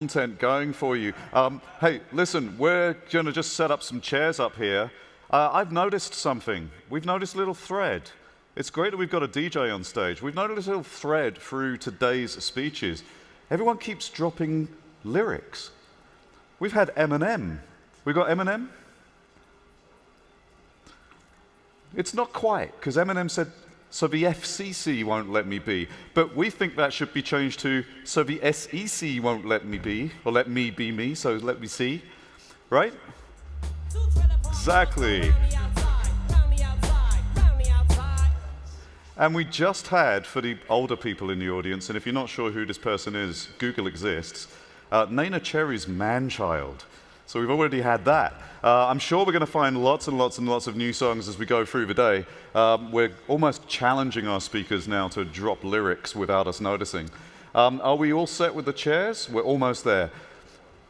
content going for you. Hey, listen, we're going to just set up some chairs up here. I've noticed something. We've noticed a little thread. It's great that we've got a DJ on stage. We've noticed a little thread through today's speeches. Everyone keeps dropping lyrics. We've had Eminem. We got Eminem? It's not quite, because Eminem said, so the FCC won't let me be. But we think that should be changed to, so the SEC won't let me be, or let me be me, so let me see. Right? Exactly. And we just had, for the older people in the audience, and if you're not sure who this person is, Google exists, Nana Cherry's Man-Child. So we've already had that. I'm sure we're going to find lots and lots and lots of new songs as we go through the day. We're almost challenging our speakers now to drop lyrics without us noticing. Are we all set with the chairs? We're almost there.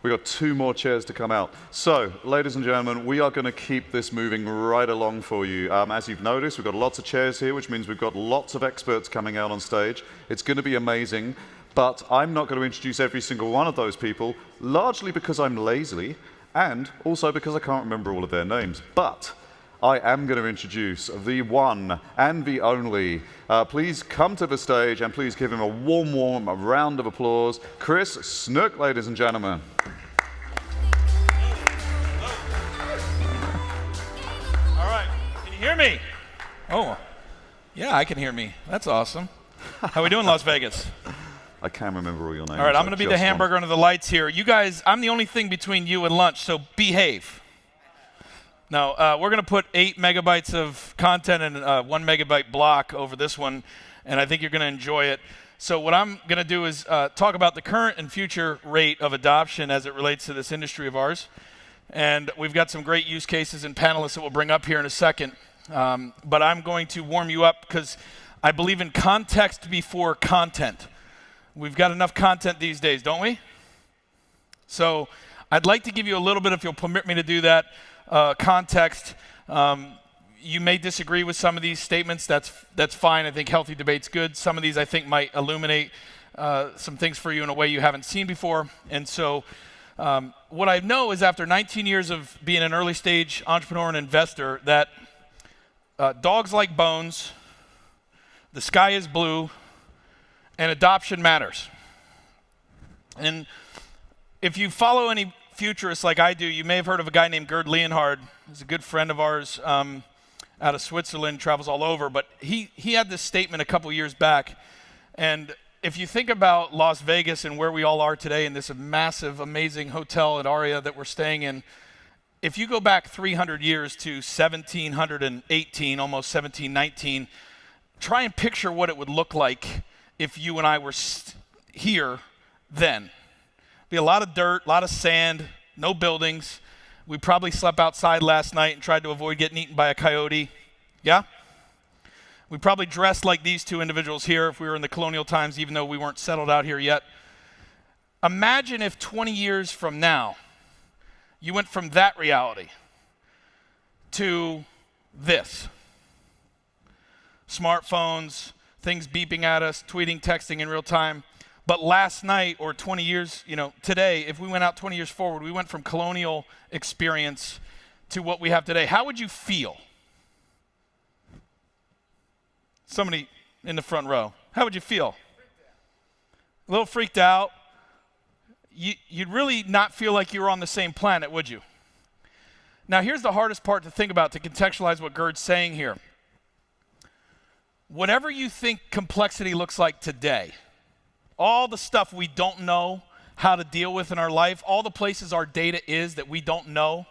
We've got 2 more chairs to come out. So, ladies and gentlemen, we are going to keep this moving right along for you. As you've noticed, we've got lots of chairs here, which means we've got lots of experts coming out on stage. It's going to be amazing. But I'm not going to introduce every single one of those people, largely because I'm lazy, and also because I can't remember all of their names. But I am going to introduce the one and the only. Please come to the stage, and please give him a warm round of applause. Chris Snook, ladies and gentlemen. All right, can you hear me? Oh, yeah, I can hear me. That's awesome. How we doing, Las Vegas? I can't remember all your names. All right, I'm going to be the hamburger under the lights here. You guys, I'm the only thing between you and lunch, so behave. Now, we're going to put 8 megabytes of content in a 1 megabyte block over this one, and I think you're going to enjoy it. So what I'm going to do is talk about the current and future rate of adoption as it relates to this industry of ours. And we've got some great use cases and panelists that we'll bring up here in a second. But I'm going to warm you up because I believe in context before content. We've got enough content these days, don't we? So I'd like to give you a little bit, if you'll permit me to do that, context. You may disagree with some of these statements. That's fine. I think healthy debate's good. Some of these I think might illuminate some things for you in a way you haven't seen before. And so what I know is after 19 years of being an early stage entrepreneur and investor that dogs like bones, the sky is blue, and adoption matters. And if you follow any futurists like I do, you may have heard of a guy named Gerd Leonhard. He's a good friend of ours out of Switzerland, travels all over. But he had this statement a couple years back. And if you think about Las Vegas and where we all are today in this massive, amazing hotel at Aria that we're staying in, if you go back 300 years to 1718, almost 1719, try and picture what it would look like if you and I were here then. Be a lot of dirt, a lot of sand, no buildings. We probably slept outside last night and tried to avoid getting eaten by a coyote. Yeah? We probably dressed like these 2 individuals here if we were in the colonial times, even though we weren't settled out here yet. Imagine if 20 years from now, you went from that reality to this. Smartphones, things beeping at us, tweeting, texting in real time. But last night, or 20 years, today, if we went out 20 years forward, we went from colonial experience to what we have today. How would you feel? Somebody in the front row. How would you feel? A little freaked out. You'd really not feel like you were on the same planet, would you? Now, here's the hardest part to think about, to contextualize what Gerd's saying here. Whatever you think complexity looks like today, all the stuff we don't know how to deal with in our life, all the places our data is that we don't know,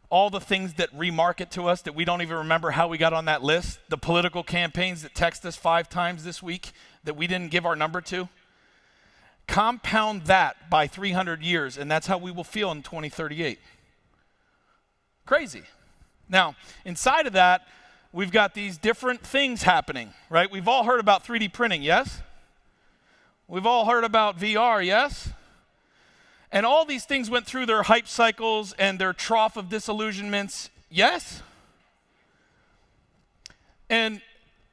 all the things that remarket to us that we don't even remember how we got on that list, the political campaigns that text us 5 times this week that we didn't give our number to, compound that by 300 years, and that's how we will feel in 2038. Crazy. Now, inside of that, we've got these different things happening, right? We've all heard about 3D printing, yes? We've all heard about VR, yes? And all these things went through their hype cycles and their trough of disillusionments, yes? And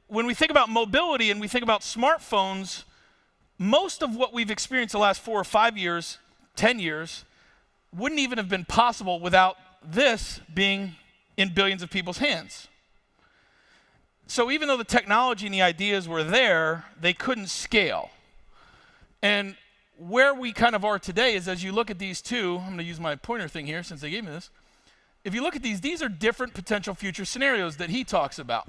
when we think about mobility and we think about smartphones, most of what we've experienced the last 4 or 5 years, 10 years, wouldn't even have been possible without this being in billions of people's hands. So even though the technology and the ideas were there, they couldn't scale. And where we kind of are today is, as you look at these two, I'm going to use my pointer thing here since they gave me this. If you look at these are different potential future scenarios that he talks about.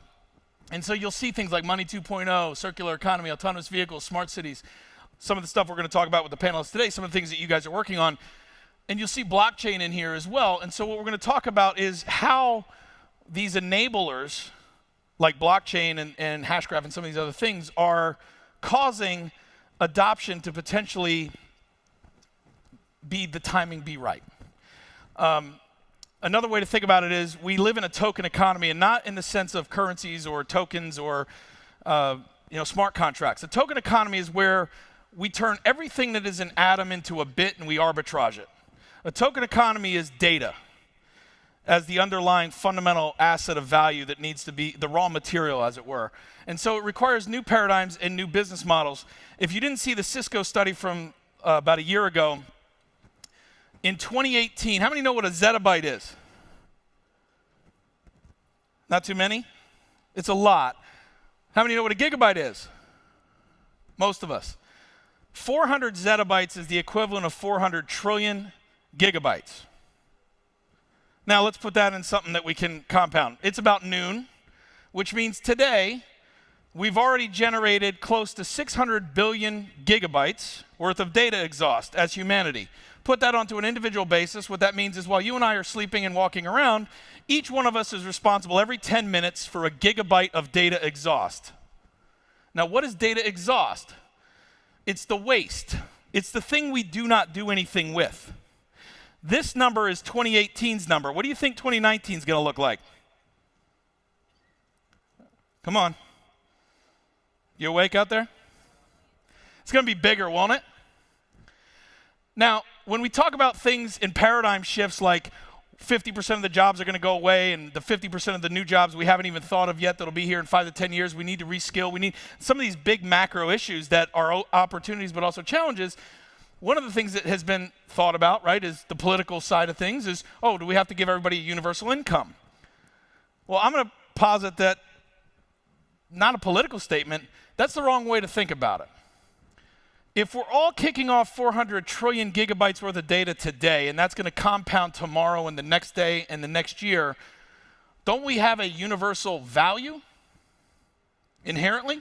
And so you'll see things like Money 2.0, circular economy, autonomous vehicles, smart cities, some of the stuff we're going to talk about with the panelists today, some of the things that you guys are working on. And you'll see blockchain in here as well. And so what we're going to talk about is how these enablers, like blockchain and Hashgraph and some of these other things, are causing adoption to potentially the timing be right. Another way to think about it is we live in a token economy, and not in the sense of currencies or tokens or smart contracts. A token economy is where we turn everything that is an atom into a bit and we arbitrage it. A token economy is data as the underlying fundamental asset of value that needs to be the raw material, as it were. And so it requires new paradigms and new business models. If you didn't see the Cisco study from about a year ago, in 2018, how many know what a zettabyte is? Not too many? It's a lot. How many know what a gigabyte is? Most of us. 400 zettabytes is the equivalent of 400 trillion gigabytes. Now let's put that in something that we can compound. It's about noon, which means today we've already generated close to 600 billion gigabytes worth of data exhaust as humanity. Put that onto an individual basis. What that means is while you and I are sleeping and walking around, each one of us is responsible every 10 minutes for a gigabyte of data exhaust. Now, what is data exhaust? It's the waste. It's the thing we do not do anything with. This number is 2018's number. What do you think 2019 is going to look like? Come on. You awake out there? It's going to be bigger, won't it? Now, when we talk about things in paradigm shifts like 50% of the jobs are going to go away and the 50% of the new jobs we haven't even thought of yet that'll be here in 5 to 10 years, we need to reskill. We need some of these big macro issues that are opportunities but also challenges. One of the things that has been thought about, right, is the political side of things is, do we have to give everybody a universal income? Well, I'm going to posit that, not a political statement, that's the wrong way to think about it. If we're all kicking off 400 trillion gigabytes worth of data today, and that's going to compound tomorrow and the next day and the next year, don't we have a universal value inherently?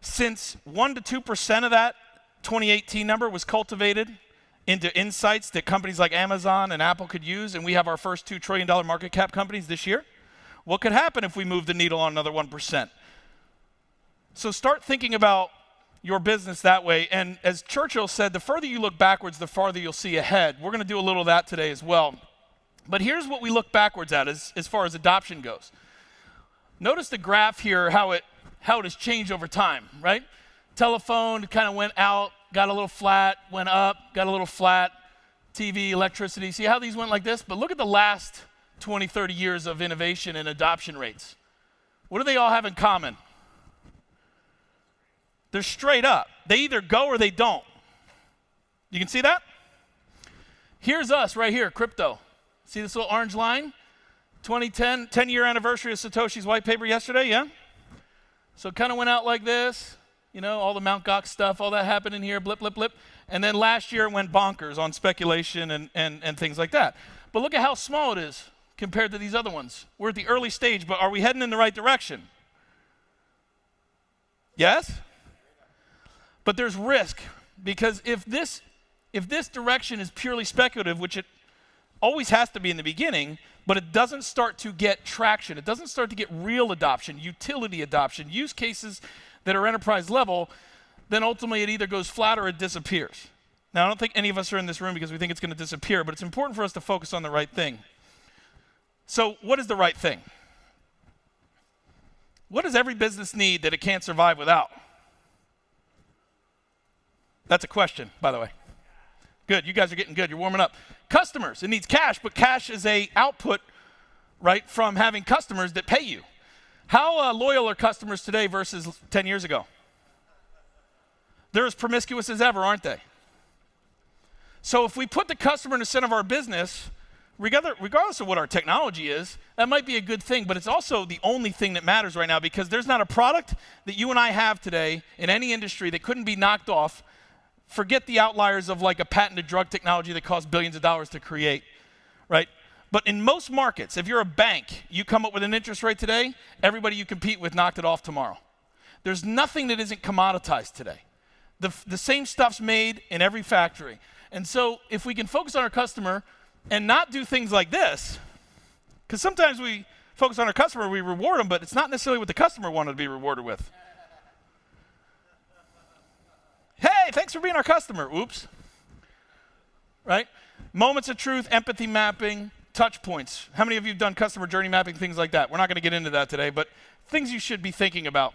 Since 1 to 2% of that 2018 number was cultivated into insights that companies like Amazon and Apple could use, and we have our first $2 trillion market cap companies this year, what could happen if we move the needle on another 1%? So start thinking about your business that way. And as Churchill said, the further you look backwards, the farther you'll see ahead. We're going to do a little of that today as well. But here's what we look backwards at as far as adoption goes. Notice the graph here, how it has changed over time, right? Telephone kind of went out, got a little flat, went up, got a little flat. TV, electricity, see how these went like this? But look at the last 20, 30 years of innovation and adoption rates. What do they all have in common? They're straight up. They either go or they don't. You can see that? Here's us right here, crypto. See this little orange line? 2010, 10-year anniversary of Satoshi's white paper yesterday, yeah? So it kind of went out like this. All the Mt. Gox stuff, all that happened in here, blip, blip, blip. And then last year it went bonkers on speculation and things like that. But look at how small it is compared to these other ones. We're at the early stage, but are we heading in the right direction? Yes? But there's risk, because if this direction is purely speculative, which it always has to be in the beginning, but it doesn't start to get traction, it doesn't start to get real adoption, utility adoption, use cases that are enterprise level, then ultimately it either goes flat or it disappears. Now, I don't think any of us are in this room because we think it's going to disappear, but it's important for us to focus on the right thing. So what is the right thing? What does every business need that it can't survive without? That's a question, by the way. Good, you guys are getting good, you're warming up. Customers, it needs cash, but cash is a output, right, from having customers that pay you. How loyal are customers today versus 10 years ago? They're as promiscuous as ever, aren't they? So if we put the customer in the center of our business, regardless of what our technology is, that might be a good thing, but it's also the only thing that matters right now, because there's not a product that you and I have today in any industry that couldn't be knocked off. Forget the outliers of like a patented drug technology that costs billions of dollars to create, right? But in most markets, if you're a bank, you come up with an interest rate today, everybody you compete with knocked it off tomorrow. There's nothing that isn't commoditized today. The same stuff's made in every factory. And so if we can focus on our customer and not do things like this, because sometimes we focus on our customer, we reward them, but it's not necessarily what the customer wanted to be rewarded with. Hey, thanks for being our customer. Oops. Right? Moments of truth, empathy mapping, touch points. How many of you have done customer journey mapping, things like that? We're not going to get into that today, but things you should be thinking about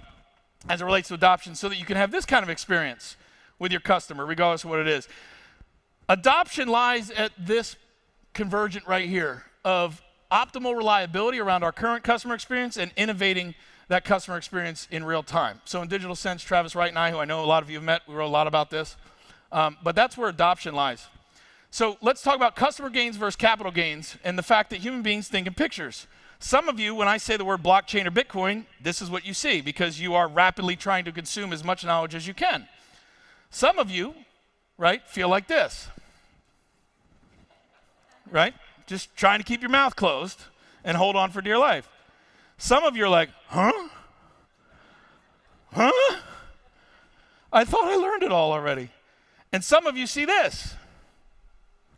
as it relates to adoption so that you can have this kind of experience with your customer, regardless of what it is. Adoption lies at this convergent right here of optimal reliability around our current customer experience and innovating that customer experience in real time. So in digital sense, Travis Wright and I, who I know a lot of you have met, we wrote a lot about this, but that's where adoption lies. So let's talk about customer gains versus capital gains and the fact that human beings think in pictures. Some of you, when I say the word blockchain or Bitcoin, this is what you see because you are rapidly trying to consume as much knowledge as you can. Some of you, right, feel like this. Right? Just trying to keep your mouth closed and hold on for dear life. Some of you are like, huh? Huh? I thought I learned it all already. And some of you see this.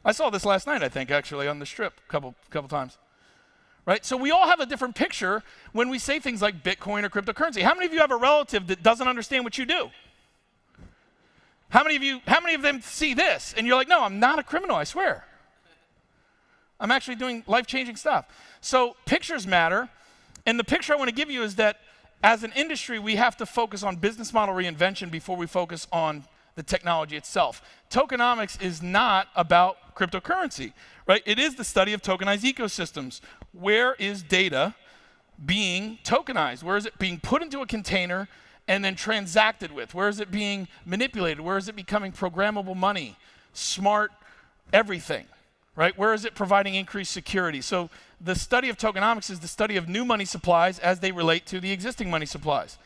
I saw this last night, I think, actually, on the strip a couple times. Right? So we all have a different picture when we say things like Bitcoin or cryptocurrency. How many of you have a relative that doesn't understand what you do? How many of them see this? And you're like, no, I'm not a criminal, I swear. I'm actually doing life-changing stuff. So pictures matter, and the picture I want to give you is that as an industry, we have to focus on business model reinvention before we focus on the technology itself. Tokenomics is not about cryptocurrency, right? It is the study of tokenized ecosystems. Where is data being tokenized? Where is it being put into a container and then transacted with? Where is it being manipulated? Where is it becoming programmable money, smart everything? Right? Where is it providing increased security? So the study of tokenomics is the study of new money supplies as they relate to the existing money supplies.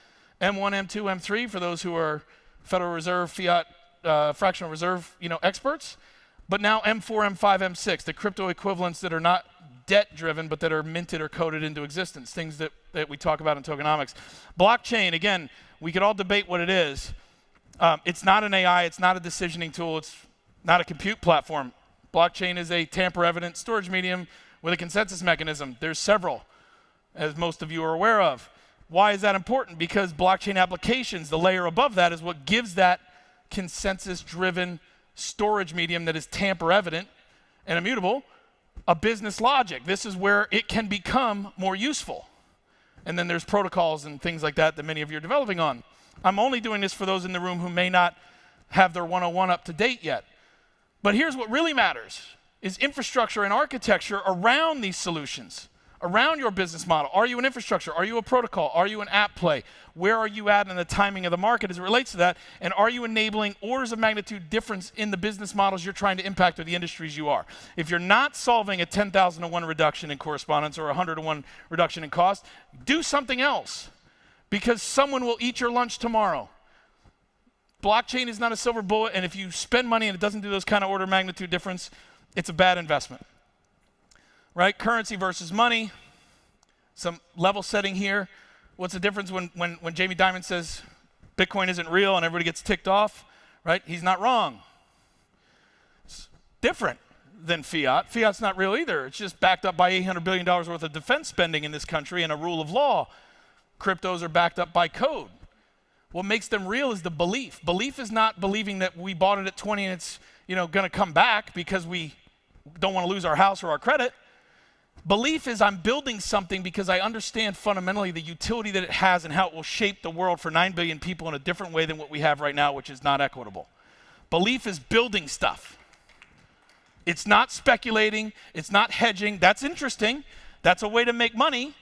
M1, M2, M3 for those who are Federal Reserve, fiat, fractional reserve, experts. But now M4, M5, M6, the crypto equivalents that are not debt-driven, but that are minted or coded into existence, things that we talk about in tokenomics. Blockchain, again, we could all debate what it is. It's not an AI, it's not a decisioning tool, it's not a compute platform. Blockchain is a tamper-evident storage medium with a consensus mechanism. There's several, as most of you are aware of. Why is that important? Because blockchain applications, the layer above that, is what gives that consensus-driven storage medium that is tamper-evident and immutable a business logic. This is where it can become more useful. And then there's protocols and things like that many of you are developing on. I'm only doing this for those in the room who may not have their 101 up to date yet. But here's what really matters, is infrastructure and architecture around these solutions, around your business model. Are you an infrastructure? Are you a protocol? Are you an app play? Where are you at in the timing of the market as it relates to that? And are you enabling orders of magnitude difference in the business models you're trying to impact or the industries you are? If you're not solving a 10,000 to 1 reduction in correspondence or a 100 to 1 reduction in cost, do something else because someone will eat your lunch tomorrow. Blockchain is not a silver bullet, and if you spend money and it doesn't do those kind of order of magnitude difference, it's a bad investment. Right? Currency versus money. Some level setting here. What's the difference when Jamie Dimon says Bitcoin isn't real and everybody gets ticked off? Right? He's not wrong. It's different than fiat. Fiat's not real either. It's just backed up by $800 billion worth of defense spending in this country and a rule of law. Cryptos are backed up by code. What makes them real is the belief. Belief is not believing that we bought it at 20 and it's going to come back because we don't want to lose our house or our credit. Belief is I'm building something because I understand fundamentally the utility that it has and how it will shape the world for 9 billion people in a different way than what we have right now, which is not equitable. Belief is building stuff. It's not speculating. It's not hedging. That's interesting. That's a way to make money,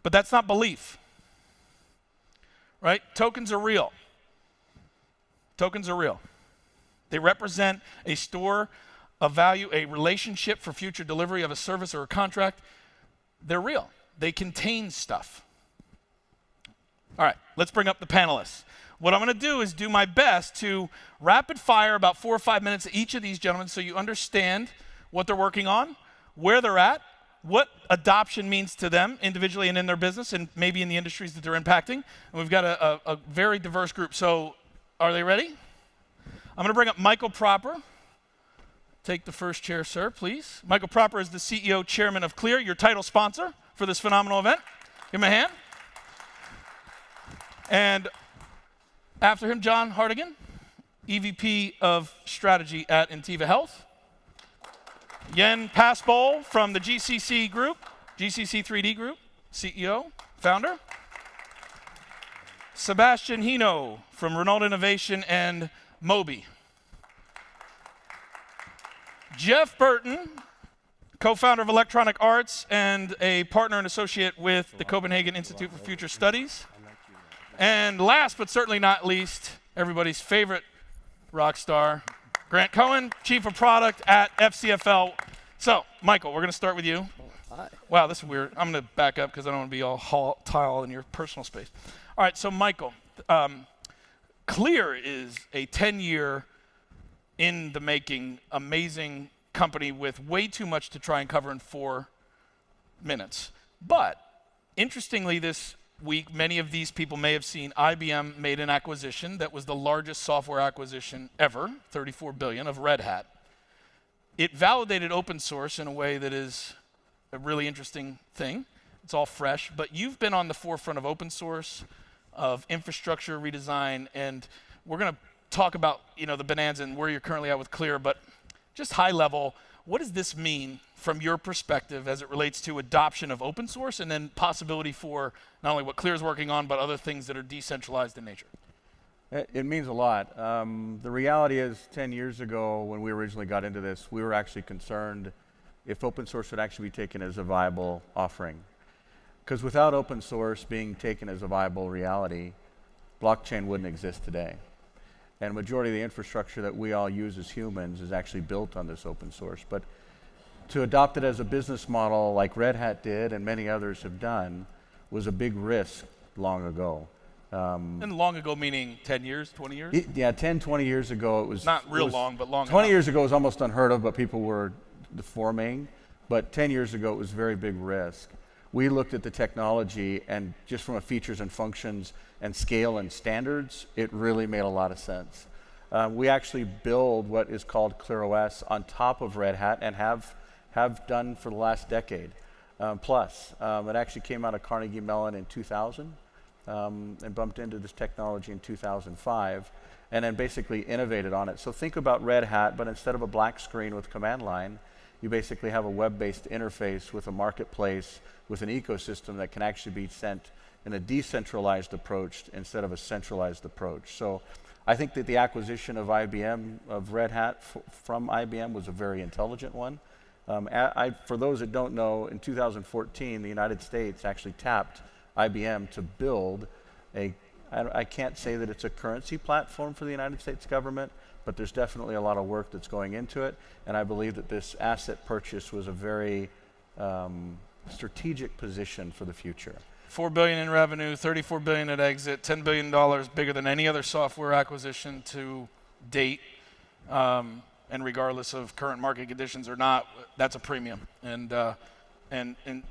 but that's not belief. Right? Tokens are real. Tokens are real. They represent a store of value, a relationship for future delivery of a service or a contract. They're real. They contain stuff. All right, let's bring up the panelists. What I'm going to do is do my best to rapid fire about 4 or 5 minutes of each of these gentlemen so you understand what they're working on, where they're at, what adoption means to them individually and in their business and maybe in the industries that they're impacting. And we've got a very diverse group. So are they ready? I'm going to bring up Michael Proper. Take the first chair, sir, please. Michael Proper is the CEO, chairman of Clear, your title sponsor for this phenomenal event. Give him a hand. And after him, John Hardigan, EVP of Strategy at Intiva Health. Yen Passbol from the GCC Group, GCC 3D Group, CEO, founder. Sebastian Hino from Renault Innovation and Moby. Jeff Burton, co-founder of Electronic Arts and a partner and associate with the Copenhagen Institute for Future Studies. And last but certainly not least, everybody's favorite rock star, Grant Cohen, Chief of Product at FCFL. So, Michael, we're going to start with you. Hi. Wow, this is weird. I'm going to back up because I don't want to be all hostile in your personal space. All right, so Michael, Clear is a 10-year in the making, amazing company with way too much to try and cover in 4 minutes. But interestingly, this week, many of these people may have seen IBM made an acquisition that was the largest software acquisition ever, $34 billion, of Red Hat. It validated open source in a way that is a really interesting thing. It's all fresh, but you've been on the forefront of open source, of infrastructure redesign, and we're going to talk about the bonanza and where you're currently at with Clear, but just high level, what does this mean from your perspective as it relates to adoption of open source and then possibility for not only what Clear is working on, but other things that are decentralized in nature? It means a lot. The reality is 10 years ago when we originally got into this, we were actually concerned if open source would actually be taken as a viable offering. Because without open source being taken as a viable reality, blockchain wouldn't exist today. And majority of the infrastructure that we all use as humans is actually built on this open source. But to adopt it as a business model like Red Hat did and many others have done was a big risk long ago. And long ago meaning 10 years, 20 years? Yeah, 10, 20 years ago it was... Not real long, but long 20 enough. years ago it was almost unheard of, but people were forming. But 10 years ago it was a very big risk. We looked at the technology and just from a features and functions and scale and standards, it really made a lot of sense. We actually build what is called ClearOS on top of Red Hat and have done for the last decade plus. It actually came out of Carnegie Mellon in 2000 and bumped into this technology in 2005 and then basically innovated on it. So think about Red Hat, but instead of a black screen with command line, you basically have a web-based interface with a marketplace with an ecosystem that can actually be sent in a decentralized approach instead of a centralized approach. So I think that the acquisition of IBM, of Red Hat from IBM was a very intelligent one. For those that don't know, in 2014, the United States actually tapped IBM to build I can't say that it's a currency platform for the United States government, but there's definitely a lot of work that's going into it, and I believe that this asset purchase was a very strategic position for the future. $4 billion in revenue, $34 billion at exit, $10 billion bigger than any other software acquisition to date, and regardless of current market conditions or not, that's a premium, and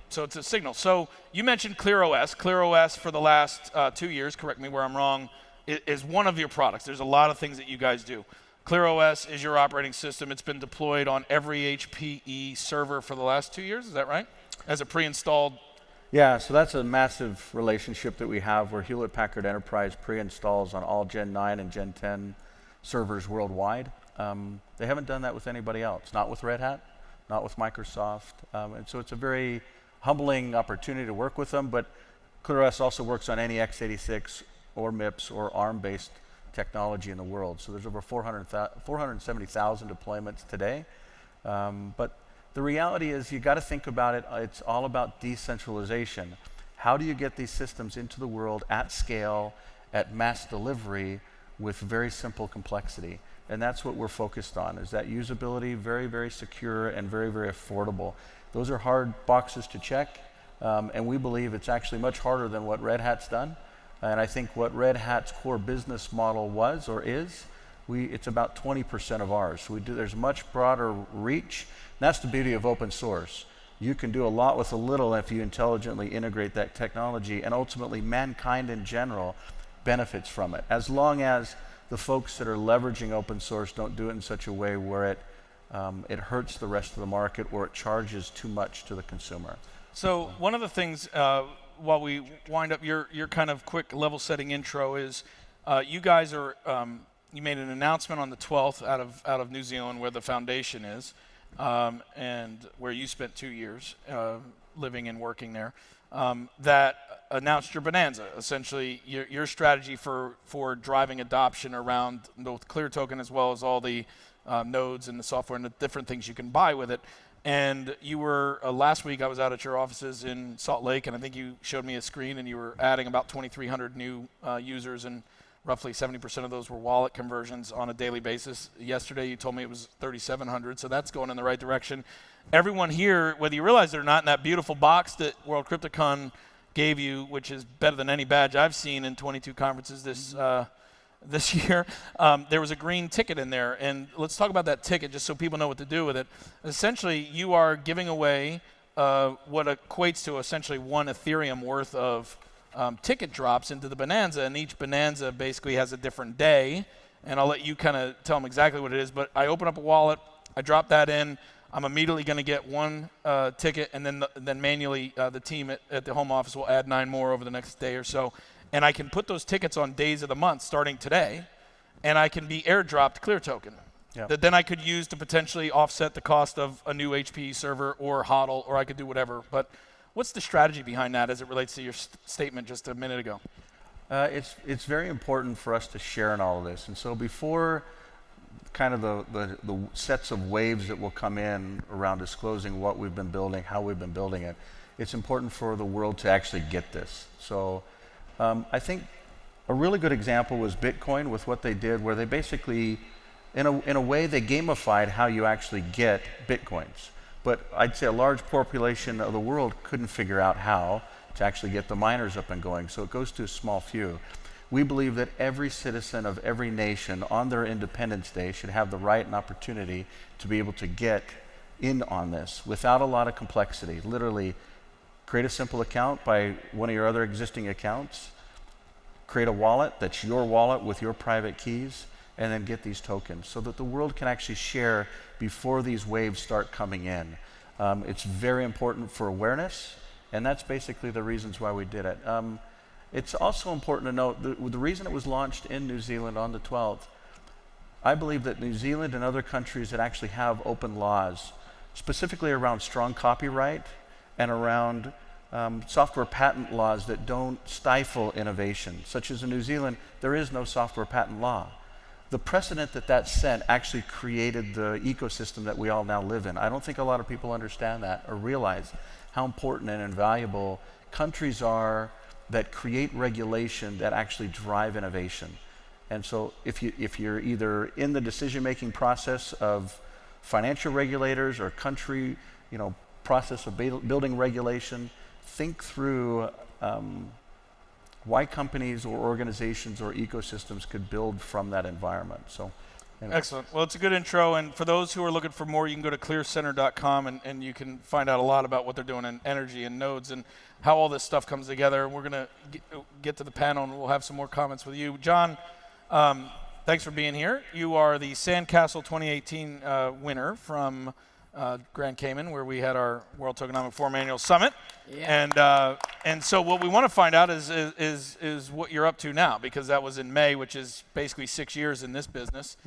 so it's a signal. So you mentioned ClearOS. ClearOS for the last 2 years, correct me where I'm wrong, is one of your products. There's a lot of things that you guys do. ClearOS is your operating system. It's been deployed on every HPE server for the last 2 years, is that right? As a pre-installed. Yeah, so that's a massive relationship that we have where Hewlett-Packard Enterprise pre-installs on all Gen 9 and Gen 10 servers worldwide. They haven't done that with anybody else, not with Red Hat, not with Microsoft. And so it's a very humbling opportunity to work with them, but ClearOS also works on any x86 or MIPS or ARM-based technology in the world. So there's over 470,000 deployments today. But the reality is you got to think about it, it's all about decentralization. How do you get these systems into the world at scale, at mass delivery, with very simple complexity. And that's what we're focused on, is that usability, very, very secure and very, very affordable. Those are hard boxes to check, and we believe it's actually much harder than what Red Hat's done. And I think what Red Hat's core business model was or is, it's about 20% of ours. So there's much broader reach. And that's the beauty of open source. You can do a lot with a little if you intelligently integrate that technology, and ultimately mankind in general benefits from it, as long as the folks that are leveraging open source don't do it in such a way where it hurts the rest of the market or it charges too much to the consumer. So one of the things, while we wind up your kind of quick level setting intro is, you guys are, you made an announcement on the 12th out of New Zealand, where the foundation is, and where you spent 2 years living and working there, that announced your Bonanza, essentially your strategy for driving adoption around both Clear Token as well as all the nodes and the software and the different things you can buy with it. And you were, last week I was out at your offices in Salt Lake, and I think you showed me a screen, and you were adding about 2,300 new users, and roughly 70% of those were wallet conversions on a daily basis. Yesterday you told me it was 3,700, so that's going in the right direction. Everyone here, whether you realize it or not, in that beautiful box that World CryptoCon gave you, which is better than any badge I've seen in 22 conferences this year, there was a green ticket in there. And let's talk about that ticket just so people know what to do with it. Essentially, you are giving away what equates to essentially 1 Ethereum worth of ticket drops into the Bonanza, and each Bonanza basically has a different day. And I'll let you kind of tell them exactly what it is, but I open up a wallet, I drop that in, I'm immediately going to get 1 ticket, and then manually the team at the home office will add 9 more over the next day or so. And I can put those tickets on days of the month starting today, and I can be airdropped Clear Token that then I could use to potentially offset the cost of a new HPE server or HODL, or I could do whatever. But what's the strategy behind that as it relates to your statement just a minute ago? It's very important for us to share in all of this. And so before kind of the sets of waves that will come in around disclosing what we've been building, how we've been building it, it's important for the world to actually get this. So I think a really good example was Bitcoin with what they did, where they basically, in a way, they gamified how you actually get Bitcoins. But I'd say a large population of the world couldn't figure out how to actually get the miners up and going, so it goes to a small few. We believe that every citizen of every nation on their Independence Day should have the right and opportunity to be able to get in on this without a lot of complexity. Literally, create a simple account by one of your other existing accounts, create a wallet that's your wallet with your private keys, and then get these tokens so that the world can actually share before these waves start coming in. It's very important for awareness, and that's basically the reasons why we did it. It's also important to note the reason it was launched in New Zealand on the 12th, I believe that New Zealand and other countries that actually have open laws, specifically around strong copyright and around software patent laws that don't stifle innovation, such as in New Zealand, there is no software patent law. The precedent that set actually created the ecosystem that we all now live in. I don't think a lot of people understand that or realize how important and invaluable countries are that create regulation that actually drive innovation. And so if you're either in the decision-making process of financial regulators or country, process of building regulation, think through why companies or organizations or ecosystems could build from that environment. So, anyway. Excellent. Well, it's a good intro, and for those who are looking for more, you can go to clearcenter.com and you can find out a lot about what they're doing in energy and nodes and how all this stuff comes together. We're going to get to the panel, and we'll have some more comments with you. John, thanks for being here. You are the Sandcastle 2018 winner from Grand Cayman, where we had our World Tokenomic Forum Annual Summit. Yeah. And so what we want to find out is what you're up to now, because that was in May, which is basically 6 years in this business.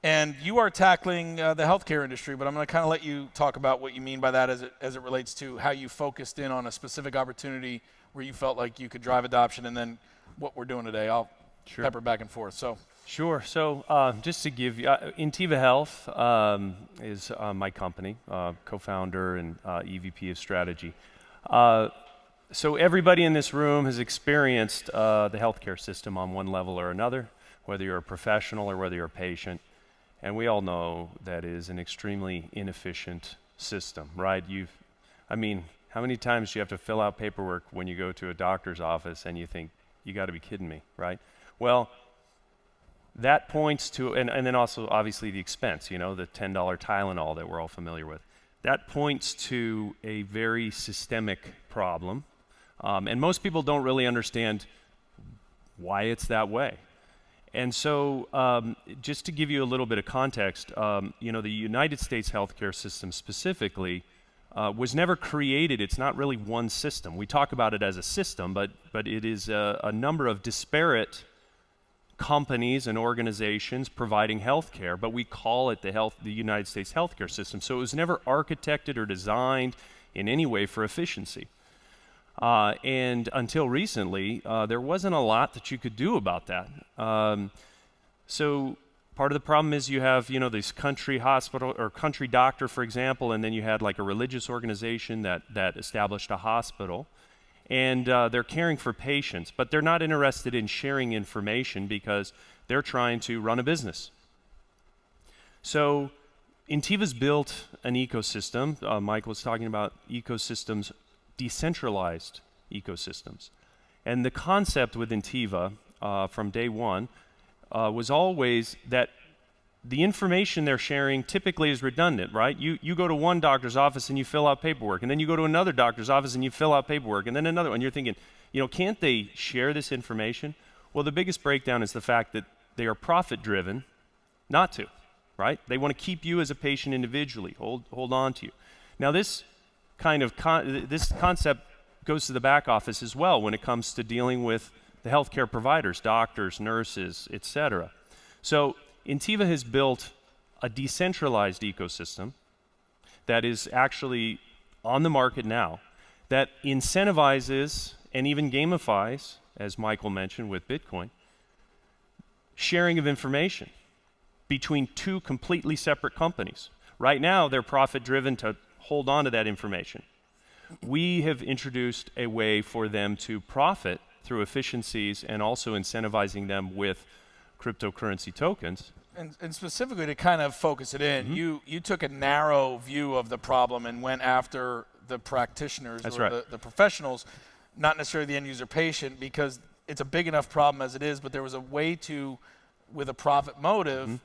And you are tackling the healthcare industry, but I'm going to kind of let you talk about what you mean by that as it relates to how you focused in on a specific opportunity where you felt like you could drive adoption, and then what we're doing today. I'll pepper back and forth. So. Sure. So just to give you, Intiva Health is my company, co-founder and EVP of strategy. So everybody in this room has experienced the healthcare system on one level or another, whether you're a professional or whether you're a patient. And we all know that is an extremely inefficient system, right? I mean, how many times do you have to fill out paperwork when you go to a doctor's office and you think, you got to be kidding me, right? Well, that points to, and then also obviously the expense, the $10 Tylenol that we're all familiar with. That points to a very systemic problem. And most people don't really understand why it's that way. And so just to give you a little bit of context, the United States healthcare system specifically was never created. It's not really one system. We talk about it as a system, but it is a number of disparate companies and organizations providing healthcare, but we call it the United States healthcare system. So it was never architected or designed in any way for efficiency. And until recently, there wasn't a lot that you could do about that. So part of the problem is you have, this country hospital or country doctor, for example, and then you had like a religious organization that established a hospital, and they're caring for patients, but they're not interested in sharing information because they're trying to run a business. So Intiva's built an ecosystem. Mike was talking about ecosystems, decentralized ecosystems. And the concept with Intiva from day one was always that the information they're sharing typically is redundant, right? You go to one doctor's office and you fill out paperwork, and then you go to another doctor's office and you fill out paperwork, and then another one. You're thinking, can't they share this information? Well, the biggest breakdown is the fact that they are profit-driven not to, right? They want to keep you as a patient individually, hold on to you. Now, this kind of this concept goes to the back office as well when it comes to dealing with the healthcare providers, doctors, nurses, etc. So Intiva has built a decentralized ecosystem that is actually on the market now that incentivizes and even gamifies, as Michael mentioned with Bitcoin, sharing of information between two completely separate companies. Right now, they're profit-driven to hold on to that information. We have introduced a way for them to profit through efficiencies and also incentivizing them with cryptocurrency tokens. And specifically to kind of focus it in, you took a narrow view of the problem and went after the practitioners the professionals, not necessarily the end user patient, because it's a big enough problem as it is, but there was a way to, with a profit motive,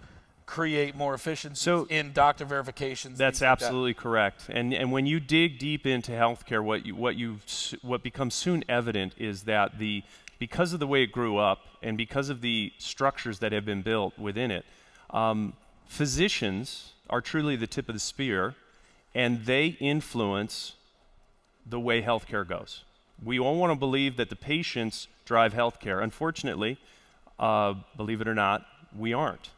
create more efficiency in doctor verifications. That's absolutely correct. And when you dig deep into healthcare, what becomes soon evident is that because of the way it grew up and because of the structures that have been built within it, physicians are truly the tip of the spear, and they influence the way healthcare goes. We all want to believe that the patients drive healthcare. Unfortunately, believe it or not, we aren't.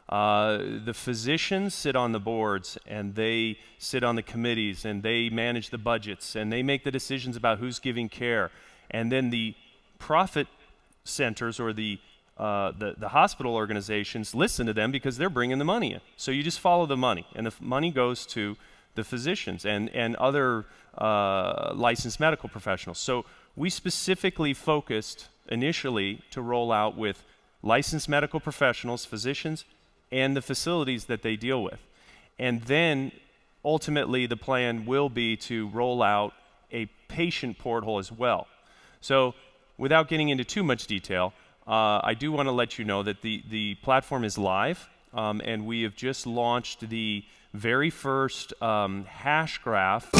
The physicians sit on the boards, and they sit on the committees, and they manage the budgets, and they make the decisions about who's giving care. And then the profit centers or the hospital organizations listen to them because they're bringing the money in. So you just follow the money, and the money goes to the physicians and other licensed medical professionals. So we specifically focused initially to roll out with licensed medical professionals, physicians, and the facilities that they deal with. And then ultimately the plan will be to roll out a patient portal as well. So without getting into too much detail, I do want to let you know that the platform is live, and we have just launched the very first hash graph.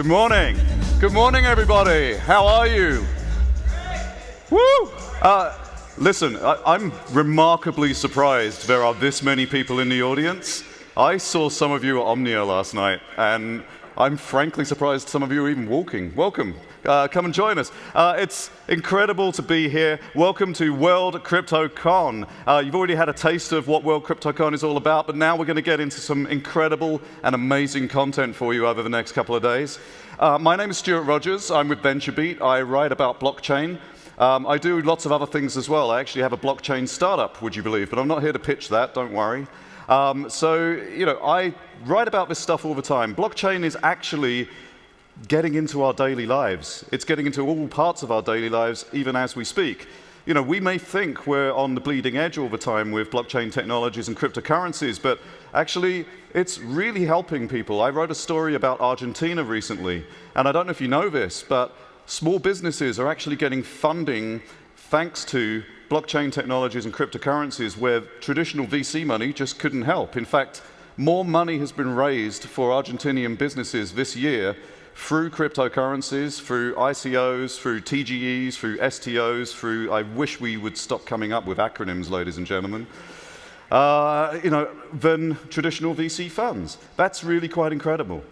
Good morning. Good morning, everybody. How are you? Woo! Listen, I'm remarkably surprised there are this many people in the audience. I saw some of you at Omnia last night, and I'm frankly surprised some of you are even walking. Welcome. Come and join us. It's incredible to be here. Welcome to World Crypto Con. You've already had a taste of what World Crypto Con is all about, but now we're going to get into some incredible and amazing content for you over the next couple of days. My name is Stuart Rogers. I'm with VentureBeat. I write about blockchain. I do lots of other things as well. I actually have a blockchain startup, would you believe, but I'm not here to pitch that, don't worry. I write about this stuff all the time. Blockchain is actually getting into our daily lives. It's getting into all parts of our daily lives, even as we speak. You know, we may think we're on the bleeding edge all the time with blockchain technologies and cryptocurrencies, but actually, it's really helping people. I wrote a story about Argentina recently, and I don't know if you know this, but small businesses are actually getting funding thanks to blockchain technologies and cryptocurrencies where traditional VC money just couldn't help. In fact, more money has been raised for Argentinian businesses this year through cryptocurrencies, through ICOs, through TGEs, through STOs, through, I wish we would stop coming up with acronyms, ladies and gentlemen, than traditional VC funds. That's really quite incredible.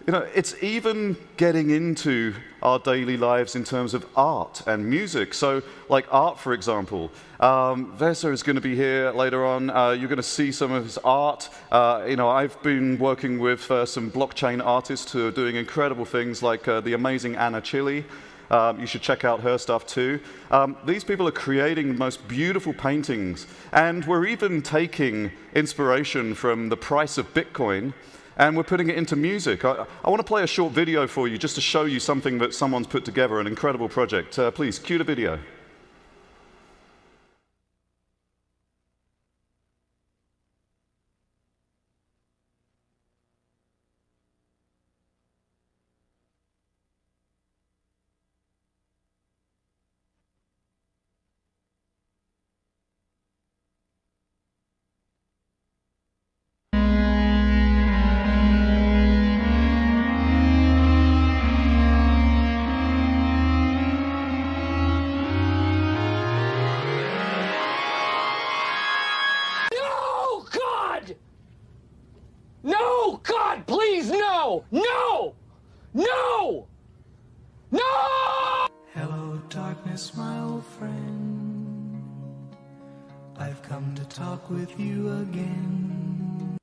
You know, it's even getting into our daily lives in terms of art and music. So, like art, for example, Vesa is going to be here later on. You're going to see some of his art. I've been working with some blockchain artists who are doing incredible things, like the amazing Anna Chili. You should check out her stuff too. These people are creating the most beautiful paintings, and we're even taking inspiration from the price of Bitcoin, and we're putting it into music. I want to play a short video for you just to show you something that someone's put together, an incredible project. Please, cue the video. No, God, please, no! No! No! No! Hello, darkness, my old friend. I've come to talk with you again.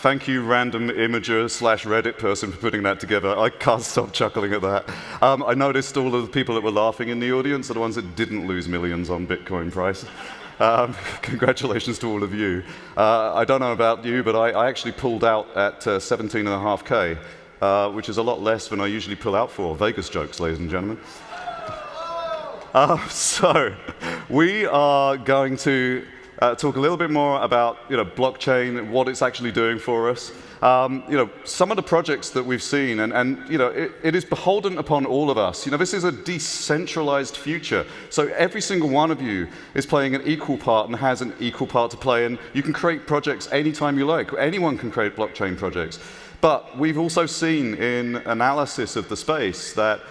Thank you, random imager / Reddit person, for putting that together. I can't stop chuckling at that. I noticed all of the people that were laughing in the audience are the ones that didn't lose millions on Bitcoin price. Congratulations to all of you. I don't know about you, but I actually pulled out at 17.5K, which is a lot less than I usually pull out for. Vegas jokes, ladies and gentlemen. So we are going to talk a little bit more about blockchain, what it's actually doing for us. Some of the projects that we've seen, and it is beholden upon all of us. This is a decentralized future, so every single one of you is playing an equal part and has an equal part to play, and you can create projects anytime you like. Anyone can create blockchain projects. But we've also seen in analysis of the space that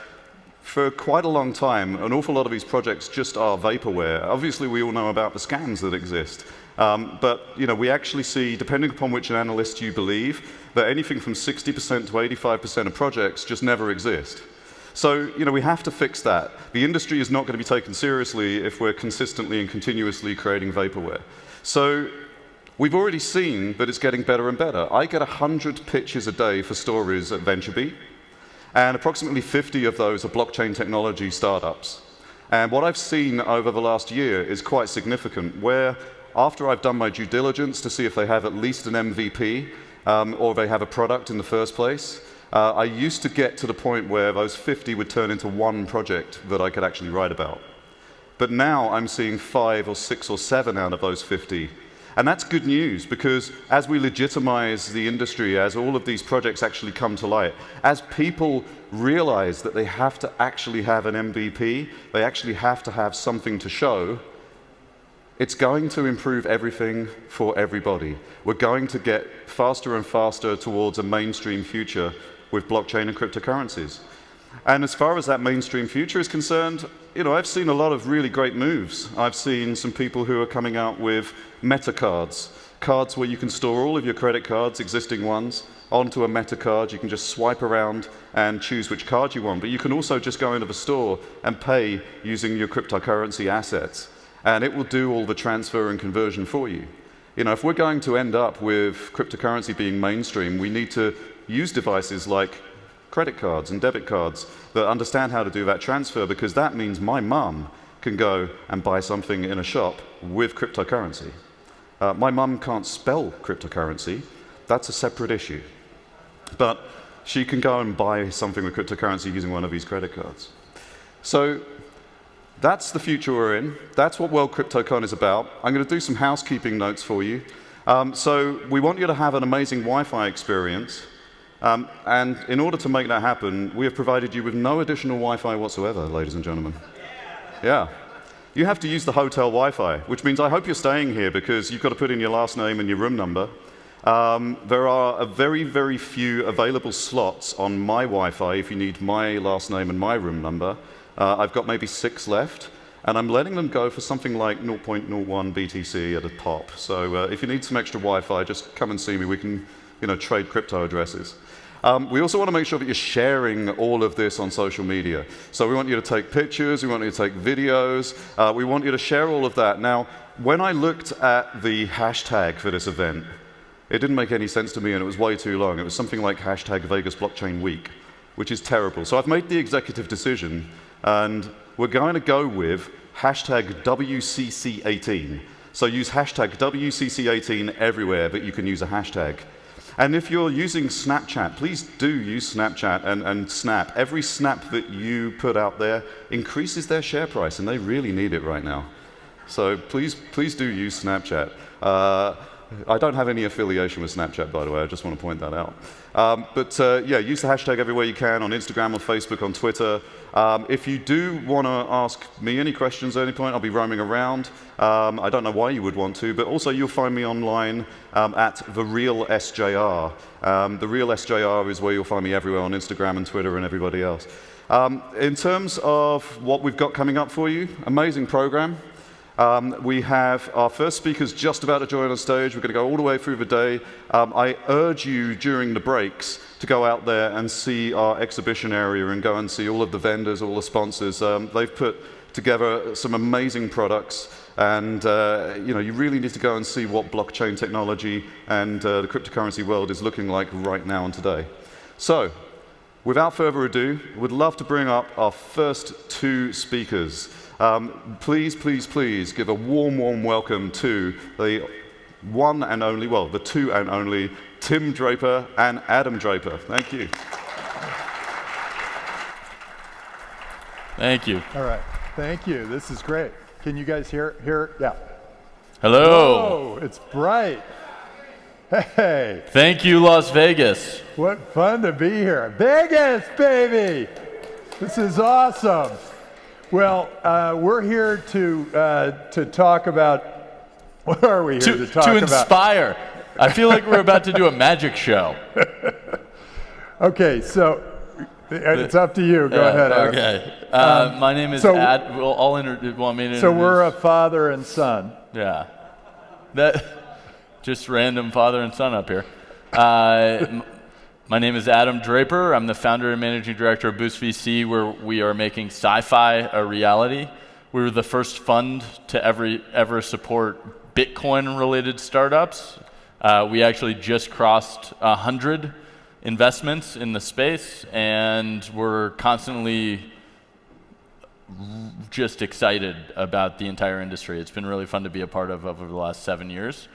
for quite a long time, an awful lot of these projects just are vaporware. Obviously, we all know about the scams that exist. But we actually see, depending upon which analyst you believe, that anything from 60% to 85% of projects just never exist. So we have to fix that. The industry is not going to be taken seriously if we're consistently and continuously creating vaporware. So we've already seen that it's getting better and better. I get 100 pitches a day for stories at VentureBeat. And approximately 50 of those are blockchain technology startups. And what I've seen over the last year is quite significant, where after I've done my due diligence to see if they have at least an MVP or they have a product in the first place, I used to get to the point where those 50 would turn into one project that I could actually write about. But now I'm seeing 5 or 6 or 7 out of those 50. And that's good news, because as we legitimize the industry, as all of these projects actually come to light, as people realize that they have to actually have an MVP, they actually have to have something to show, It's going to improve everything for everybody. We're going to get faster and faster towards a mainstream future with blockchain and cryptocurrencies. And as far as that mainstream future is concerned, I've seen a lot of really great moves. I've seen some people who are coming out with meta cards where you can store all of your credit cards, existing ones, onto a meta card. You can just swipe around and choose which card you want. But you can also just go into the store and pay using your cryptocurrency assets. And it will do all the transfer and conversion for you. If we're going to end up with cryptocurrency being mainstream, we need to use devices like credit cards and debit cards that understand how to do that transfer, because that means my mum can go and buy something in a shop with cryptocurrency. My mum can't spell cryptocurrency. That's a separate issue. But she can go and buy something with cryptocurrency using one of these credit cards. So that's the future we're in. That's what World CryptoCon is about. I'm going to do some housekeeping notes for you. So we want you to have an amazing Wi-Fi experience. And in order to make that happen, we have provided you with no additional Wi-Fi whatsoever, ladies and gentlemen. Yeah. You have to use the hotel Wi-Fi, which means I hope you're staying here because you've got to put in your last name and your room number. There are a very, very few available slots on my Wi-Fi if you need my last name and my room number. I've got maybe 6 left, and I'm letting them go for something like 0.01 BTC at a top. So if you need some extra Wi-Fi, just come and see me. We can, trade crypto addresses. We also want to make sure that you're sharing all of this on social media. So we want you to take pictures, we want you to take videos, we want you to share all of that. Now, when I looked at the hashtag for this event, it didn't make any sense to me and it was way too long. It was something like hashtag Vegas Blockchain Week, which is terrible. So I've made the executive decision and we're going to go with hashtag WCC18. So use hashtag WCC18 everywhere, but you can use a hashtag. And if you're using Snapchat, please do use Snapchat and Snap. Every snap that you put out there increases their share price, and they really need it right now. So please do use Snapchat. I don't have any affiliation with Snapchat, by the way. I just want to point that out. Yeah, use the hashtag everywhere you can, on Instagram, on Facebook, on Twitter. If you do want to ask me any questions at any point, I'll be roaming around. I don't know why you would want to, but also you'll find me online at The Real SJR. The Real SJR is where you'll find me everywhere on Instagram and Twitter and everybody else. In terms of what we've got coming up for you, amazing program. We have our first speakers just about to join on stage. We're going to go all the way through the day. I urge you during the breaks to go out there and see our exhibition area and go and see all of the vendors, all the sponsors. They've put together some amazing products, and you really need to go and see what blockchain technology and the cryptocurrency world is looking like right now and today. So, without further ado, we'd love to bring up our first 2 speakers. Please, please, please give a warm, warm welcome to the one and only, well, the 2 and only, Tim Draper and Adam Draper. Thank you. Thank you. All right. Thank you. This is great. Can you guys hear? Yeah. Hello. Oh, it's bright. Hey. Thank you, Las Vegas. What fun to be here. Vegas, baby. This is awesome. Well, we're here to talk about, what are we here to talk about? To inspire. I feel like we're about to do a magic show. Okay, so it's up to you. Go ahead, Adam. Okay. My name is Ad. Well, want me to introduce? So we're a father and son. Yeah. Just random father and son up here. My name is Adam Draper. I'm the founder and managing director of WCC, where we are making sci-fi a reality. We were the first fund to ever support Bitcoin-related startups. We actually just crossed 100 investments in the space, and we're constantly just excited about the entire industry. It's been really fun to be a part of over the last 7 years.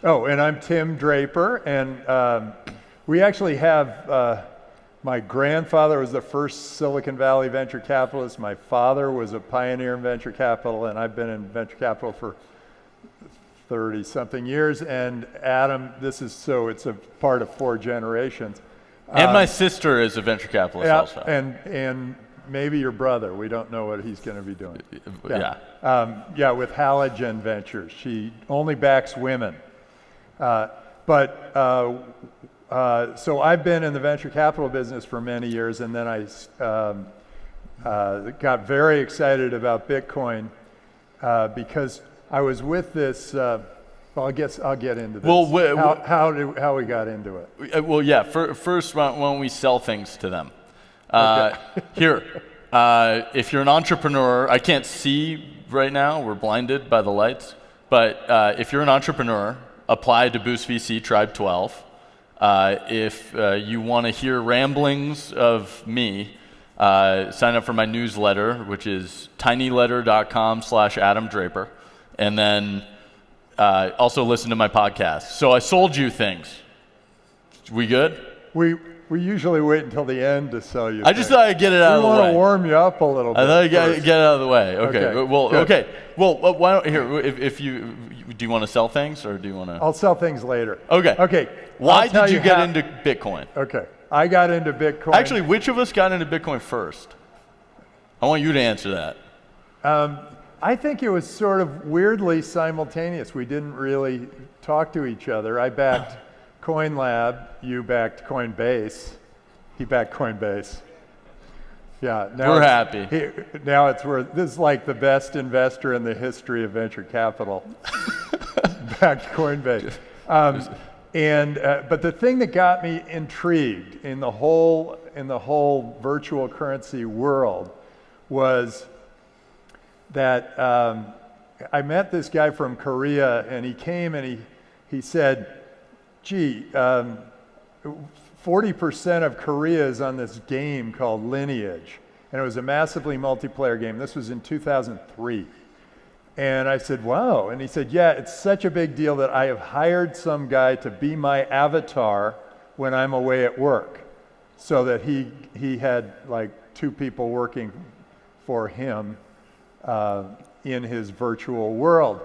Oh, and I'm Tim Draper, and we actually have, my grandfather was the first Silicon Valley venture capitalist. My father was a pioneer in venture capital, and I've been in venture capital for 30-something years. And Adam, it's a part of 4 generations. And my sister is a venture capitalist also. And maybe your brother. We don't know what he's going to be doing. Yeah. Yeah, with Halogen Ventures. She only backs women. So I've been in the venture capital business for many years, and then I got very excited about Bitcoin because I was with this. Well, I guess I'll get into this. Well, how we got into it. Well, yeah. First, why don't we sell things to them? Here, if you're an entrepreneur, I can't see right now. We're blinded by the lights. But if you're an entrepreneur, apply to Boost VC Tribe 12. If you want to hear ramblings of me, sign up for my newsletter, which is tinyletter.com/Adam Draper, and then also listen to my podcast. So I sold you things. We good? We usually wait until the end to sell you. I just thought I'd get it out of the way. We want to warm you up a little bit. I thought I'd get it out of the way. Okay. Okay. Well, Good. okay. Well, why don't here? If you do, you want to sell things or do you want to? I'll sell things later. Okay. Okay. Why I'll tell did you get how- into Bitcoin? Okay. I got into Bitcoin. Actually, which of us got into Bitcoin first? I want you to answer that. I think it was sort of weirdly simultaneous. We didn't really talk to each other. I backed CoinLab. You backed Coinbase. He backed Coinbase. Yeah. Now We're happy. Now it's worth. This is like the best investor in the history of venture capital. Backed Coinbase. But the thing that got me intrigued in the whole virtual currency world was that I met this guy from Korea, and he came and he said, gee, 40% of Korea is on this game called Lineage. And it was a massively multiplayer game. This was in 2003. And I said, wow. And he said, yeah, it's such a big deal that I have hired some guy to be my avatar when I'm away at work. So that he had like 2 people working for him in his virtual world.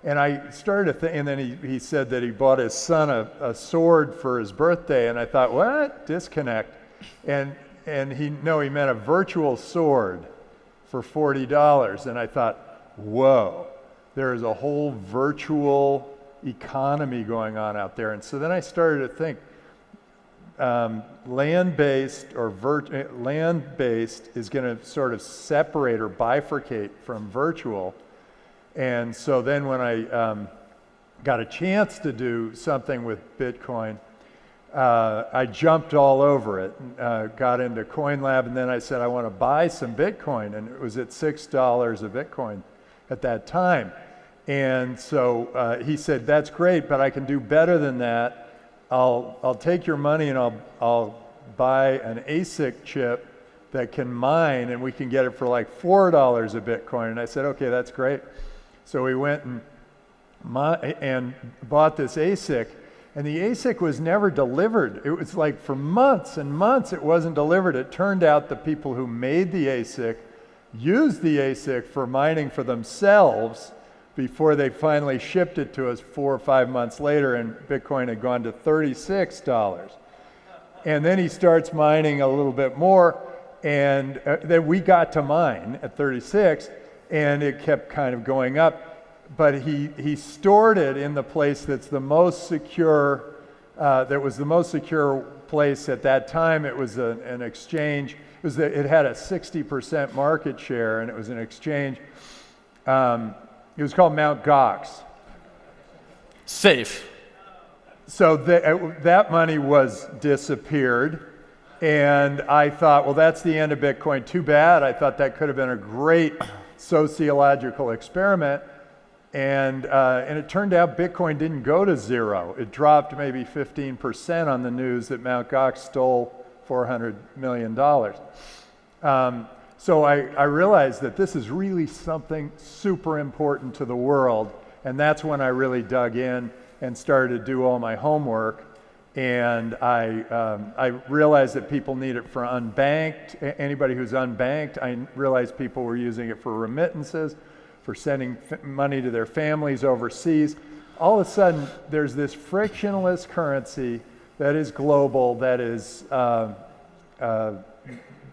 And I started to think, and then he said that he bought his son a sword for his birthday, and I thought, what? Disconnect. And he meant a virtual sword for $40, and I thought, whoa, there is a whole virtual economy going on out there. And so then I started to think, land-based is going to sort of separate or bifurcate from virtual. And so then when I got a chance to do something with Bitcoin, I jumped all over it, got into CoinLab, and then I said I want to buy some Bitcoin, and it was at $6 a Bitcoin at that time. And so he said, that's great, but I can do better than that. I'll take your money and I'll buy an ASIC chip that can mine, and we can get it for like $4 a Bitcoin. And I said, okay, that's great. So we went and bought this ASIC, and the ASIC was never delivered. It was like for months and months it wasn't delivered. It turned out the people who made the ASIC used the ASIC for mining for themselves before they finally shipped it to us 4 or 5 months later, and Bitcoin had gone to $36. And then he starts mining a little bit more, and then we got to mine at 36, and it kept kind of going up. But he stored it in the place that's the most secure, that was the most secure place at that time. It was an exchange. It had a 60% market share, and it was an exchange. It was called Mt. Gox. Safe. So that money was disappeared, and I thought, well, that's the end of Bitcoin. Too bad. I thought that could have been a great sociological experiment, and it turned out Bitcoin didn't go to zero. It dropped maybe 15% on the news that Mt. Gox stole $400 million. So I realized that this is really something super important to the world, and that's when I really dug in and started to do all my homework. And I realized that people need it for unbanked, anybody who's unbanked. I realized people were using it for remittances, for sending money to their families overseas. All of a sudden, there's this frictionless currency that is global, that is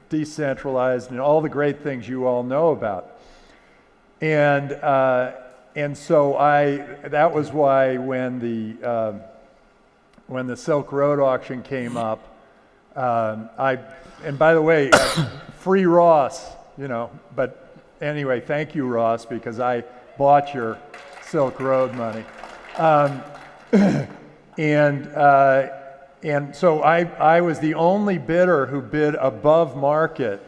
decentralized, and all the great things you all know about. And so that was why when the Silk Road auction came up, and by the way, free Ross, but anyway, thank you, Ross, because I bought your Silk Road money. And so I was the only bidder who bid above market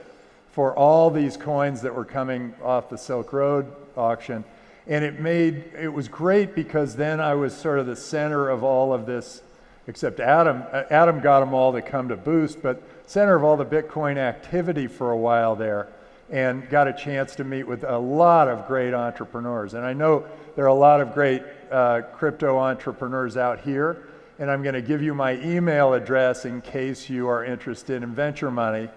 for all these coins that were coming off the Silk Road auction. And it was great because then I was sort of the center of all of this, except Adam got them all to come to Boost, but center of all the Bitcoin activity for a while there, and got a chance to meet with a lot of great entrepreneurs. And I know there are a lot of great crypto entrepreneurs out here, and I'm going to give you my email address in case you are interested in venture money.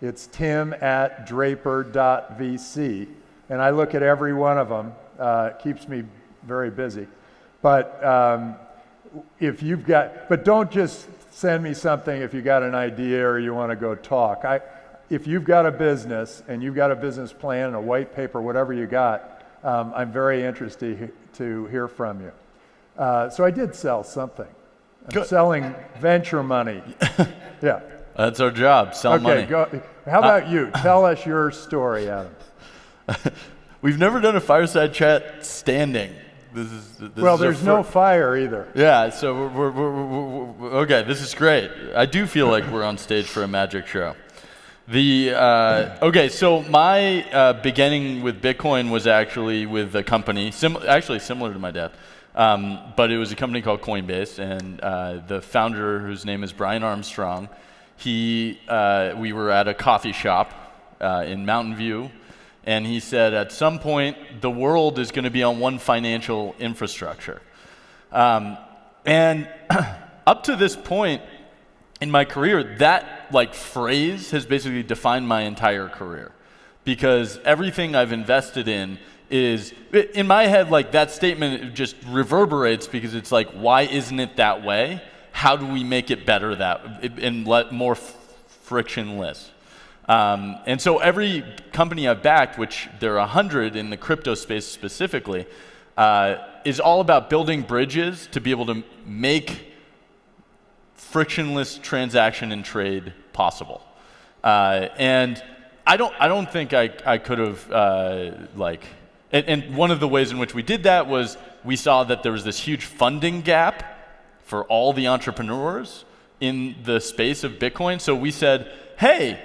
It's tim@draper.vc, and I look at every one of them. It keeps me very busy. But but don't just send me something if you got an idea or you want to go talk. If you've got a business and you've got a business plan and a white paper, whatever you got, I'm very interested to hear from you. So I did sell something. I'm selling venture money. Yeah. That's our job, sell money. Okay, how about you? Tell us your story, Adam. We've never done a fireside chat standing. There's no fire either. Yeah, so we're okay, this is great. I do feel like we're on stage for a magic show. Okay, so my beginning with Bitcoin was actually with a company, similar to my dad. But it was a company called Coinbase, and the founder, whose name is Brian Armstrong, we were at a coffee shop in Mountain View, and he said, at some point, the world is going to be on one financial infrastructure. And up to this point in my career, that phrase has basically defined my entire career, because everything I've invested in is, in my head, that statement just reverberates, because it's why isn't it that way? How do we make it better and more frictionless? And so every company I've backed, which there are 100 in the crypto space specifically, is all about building bridges to be able to make frictionless transaction and trade possible. And I don't think I could have and one of the ways in which we did that was we saw that there was this huge funding gap for all the entrepreneurs in the space of Bitcoin. So we said, hey,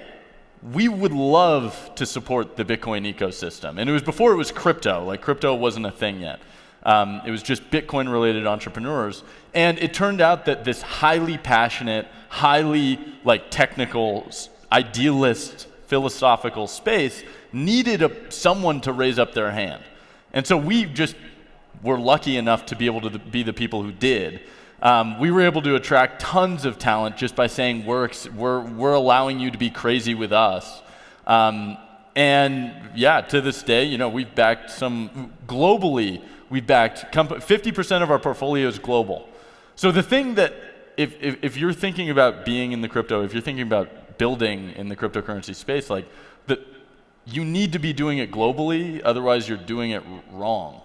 we would love to support the Bitcoin ecosystem. And it was before it was crypto. Crypto wasn't a thing yet. It was just Bitcoin-related entrepreneurs. And it turned out that this highly passionate, highly technical, idealist, philosophical space needed someone to raise up their hand. And so we just were lucky enough to be able to be the people who did. We were able to attract tons of talent just by saying we're allowing you to be crazy with us. And yeah, to this day, we've backed some globally. We've backed 50% of our portfolio is global. So the thing that if you're thinking about being in the crypto, if you're thinking about building in the cryptocurrency space, you need to be doing it globally, otherwise you're doing it wrong.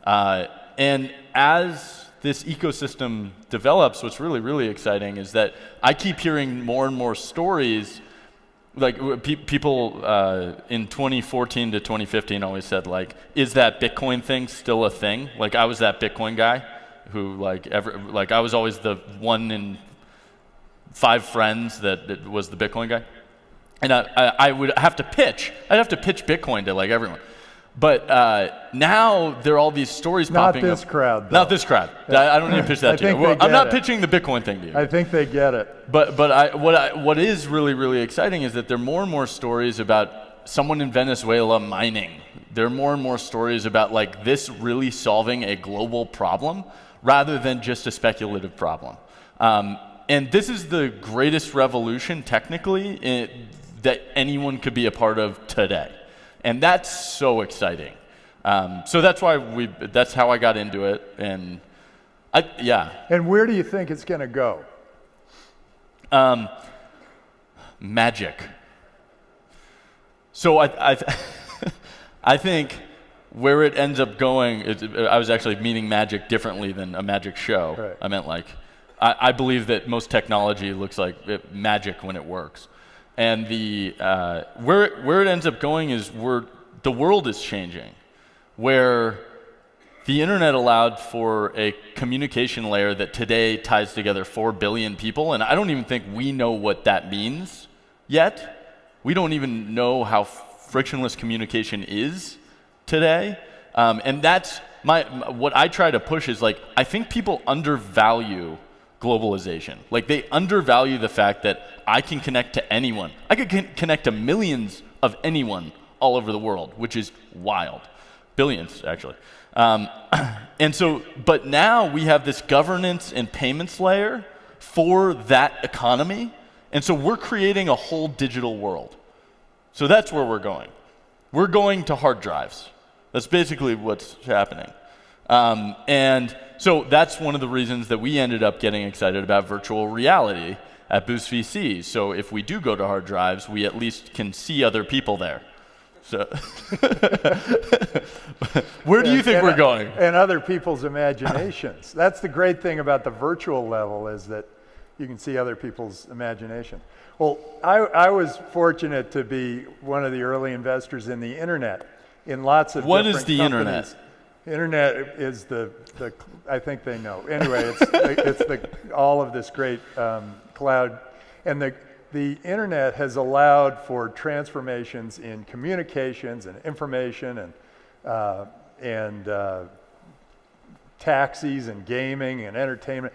And as this ecosystem develops, what's really, really exciting is that I keep hearing more and more stories. People in 2014 to 2015 always said, is that Bitcoin thing still a thing? I was that Bitcoin guy who I was always the 1 in 5 friends that was the Bitcoin guy. And I would have to pitch. I'd have to pitch Bitcoin to everyone. But now there are all these stories popping up. Not this crowd, though. Not this crowd. I don't need to pitch that to you. Well, I'm not pitching the Bitcoin thing to you. I think they get it. But what is really, really exciting is that there are more and more stories about someone in Venezuela mining. There are more and more stories about this really solving a global problem rather than just a speculative problem. And this is the greatest revolution technically that anyone could be a part of today. And that's so exciting. So that's why that's how I got into it. And And where do you think it's going to go? Magic. So I think where it ends up going, I was actually meaning magic differently than a magic show. Right. I meant like, I believe that most technology looks like magic when it works. And where it ends up going is the world is changing, where the internet allowed for a communication layer that today ties together 4 billion people, and I don't even think we know what that means yet. We don't even know how frictionless communication is today. And that's what I try to push is like, I think people undervalue globalization. Like they undervalue the fact that I can connect to anyone. I could connect to millions of anyone all over the world, which is wild. Billions, actually. And so, but now we have this governance and payments layer for that economy. And so we're creating a whole digital world. So that's where we're going. We're going to hard drives. That's basically what's happening. And so that's one of the reasons that we ended up getting excited about virtual reality at Boost VC. So if we do go to hard drives, we at least can see other people there. So where do you think we're going? And other people's imaginations. That's the great thing about the virtual level, is that you can see other people's imagination. Well, I was fortunate to be one of the early investors in the internet, in lots of What different is the companies. Internet is the I think they know. Anyway, it's all of this great cloud, and the internet has allowed for transformations in communications and information and taxis and gaming and entertainment.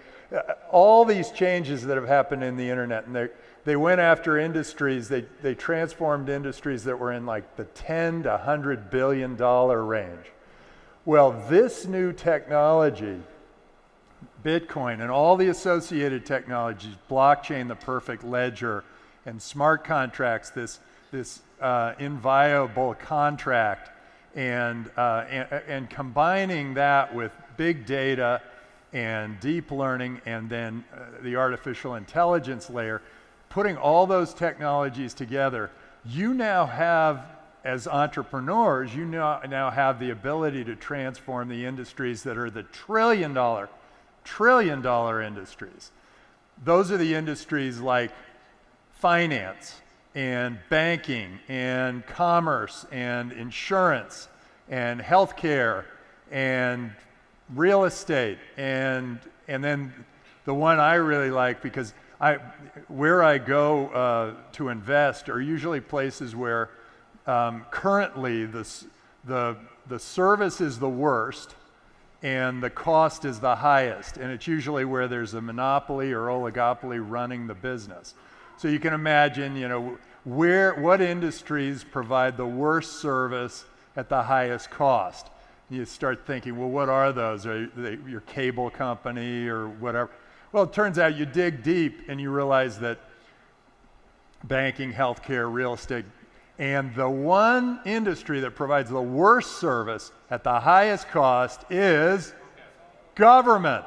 All these changes that have happened in the internet, and they went after industries. They transformed industries that were in like the $10 to $100 billion range. Well, this new technology, Bitcoin and all the associated technologies, blockchain, the perfect ledger, and smart contracts, this inviolable contract, and combining that with big data and deep learning, and then the artificial intelligence layer, putting all those technologies together, you now have, as entrepreneurs, you now have the ability to transform the industries that are the trillion dollar industries. Those are the industries like finance and banking and commerce and insurance and healthcare and real estate, and then the one I really like, because where I go to invest are usually places where currently the service is the worst and the cost is the highest, and it's usually where there's a monopoly or oligopoly running the business. So you can imagine, what industries provide the worst service at the highest cost. You start thinking, well, what are those? Are they your cable company or whatever? Well, it turns out you dig deep and you realize that banking, healthcare, real estate, and the one industry that provides the worst service at the highest cost is government.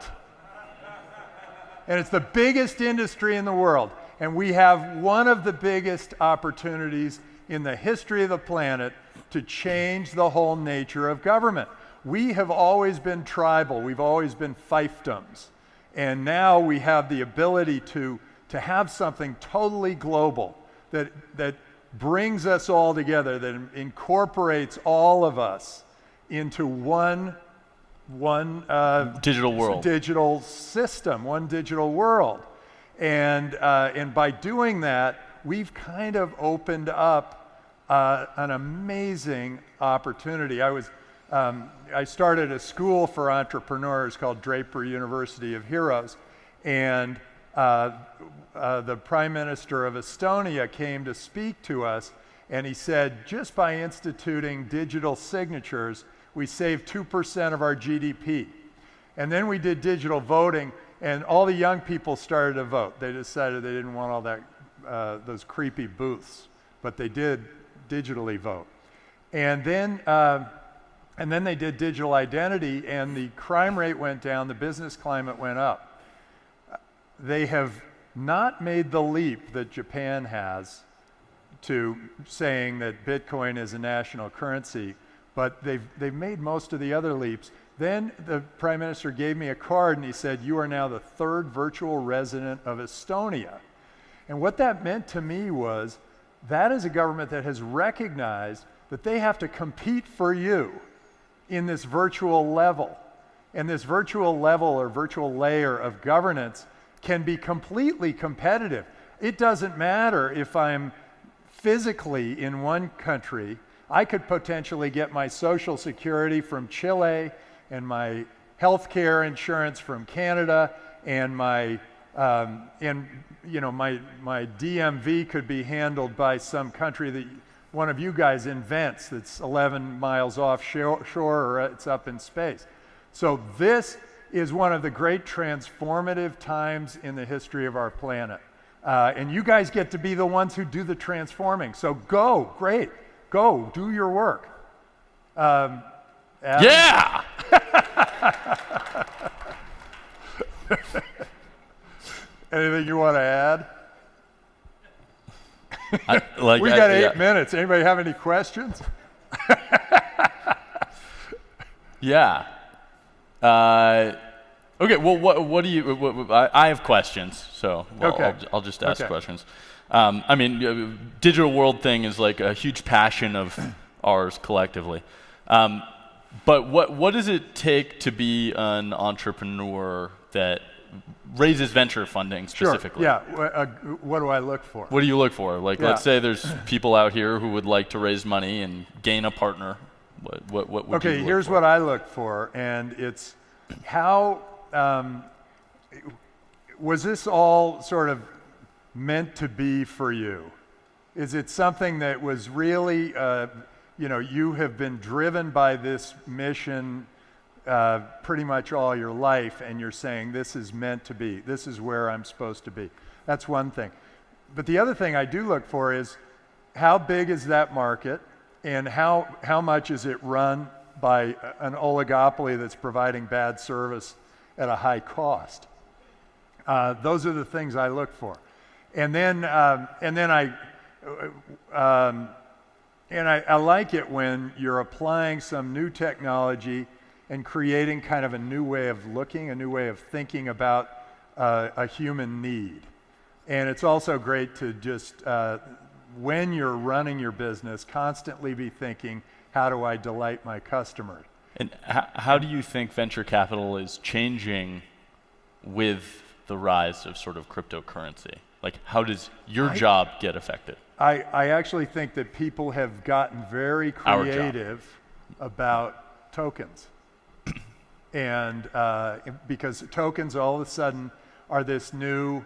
And it's the biggest industry in the world. And we have one of the biggest opportunities in the history of the planet to change the whole nature of government. We have always been tribal. We've always been fiefdoms. And now we have the ability to have something totally global that brings us all together, that incorporates all of us into one digital world, digital system, one digital world. And by doing that, we've kind of opened up an amazing opportunity. I started a school for entrepreneurs called Draper University of Heroes, and the Prime Minister of Estonia came to speak to us, and he said, just by instituting digital signatures, we saved 2% of our GDP. And then we did digital voting, and all the young people started to vote. They decided they didn't want all that those creepy booths, but they did digitally vote. And then they did digital identity, and the crime rate went down, the business climate went up. They have not made the leap that Japan has to saying that Bitcoin is a national currency, but they've made most of the other leaps. Then the Prime Minister gave me a card and he said, "You are now the 3rd virtual resident of Estonia." And what that meant to me was, that is a government that has recognized that they have to compete for you in this virtual level. And this virtual level or virtual layer of governance can be completely competitive. It doesn't matter if I'm physically in one country. I could potentially get my Social Security from Chile and my health care insurance from Canada, and my DMV could be handled by some country that one of you guys invents that's 11 miles offshore or it's up in space. So this is one of the great transformative times in the history of our planet. And you guys get to be the ones who do the transforming. So go, great, go, do your work. Adam? Yeah! Anything you want to add? We got 8 minutes. Anybody have any questions? Yeah. Okay. Well, what do you? I have questions, so Okay. I'll just ask Okay. questions. I mean, digital world thing is like a huge passion of ours collectively. But what does it take to be an entrepreneur that raises venture funding specifically? Sure. Yeah. What do I look for? What do you look for? Like, let's say there's people out here who would like to raise money and gain a partner. What would you look here's for? what I look for, and it's how was this all sort of meant to be for you? Is it something that was really, you have been driven by this mission pretty much all your life, and you're saying, this is meant to be, this is where I'm supposed to be? That's one thing. But the other thing I do look for is, how big is that market, and how much is it run by an oligopoly that's providing bad service at a high cost? Those are the things I look for. And then I like it when you're applying some new technology and creating kind of a new way of looking, a new way of thinking about a human need. And it's also great to just, when you're running your business, constantly be thinking, how do I delight my customers? And how do you think venture capital is changing with the rise of sort of cryptocurrency? Like, how does your job get affected? I actually think that people have gotten very creative about tokens. And because tokens all of a sudden are this new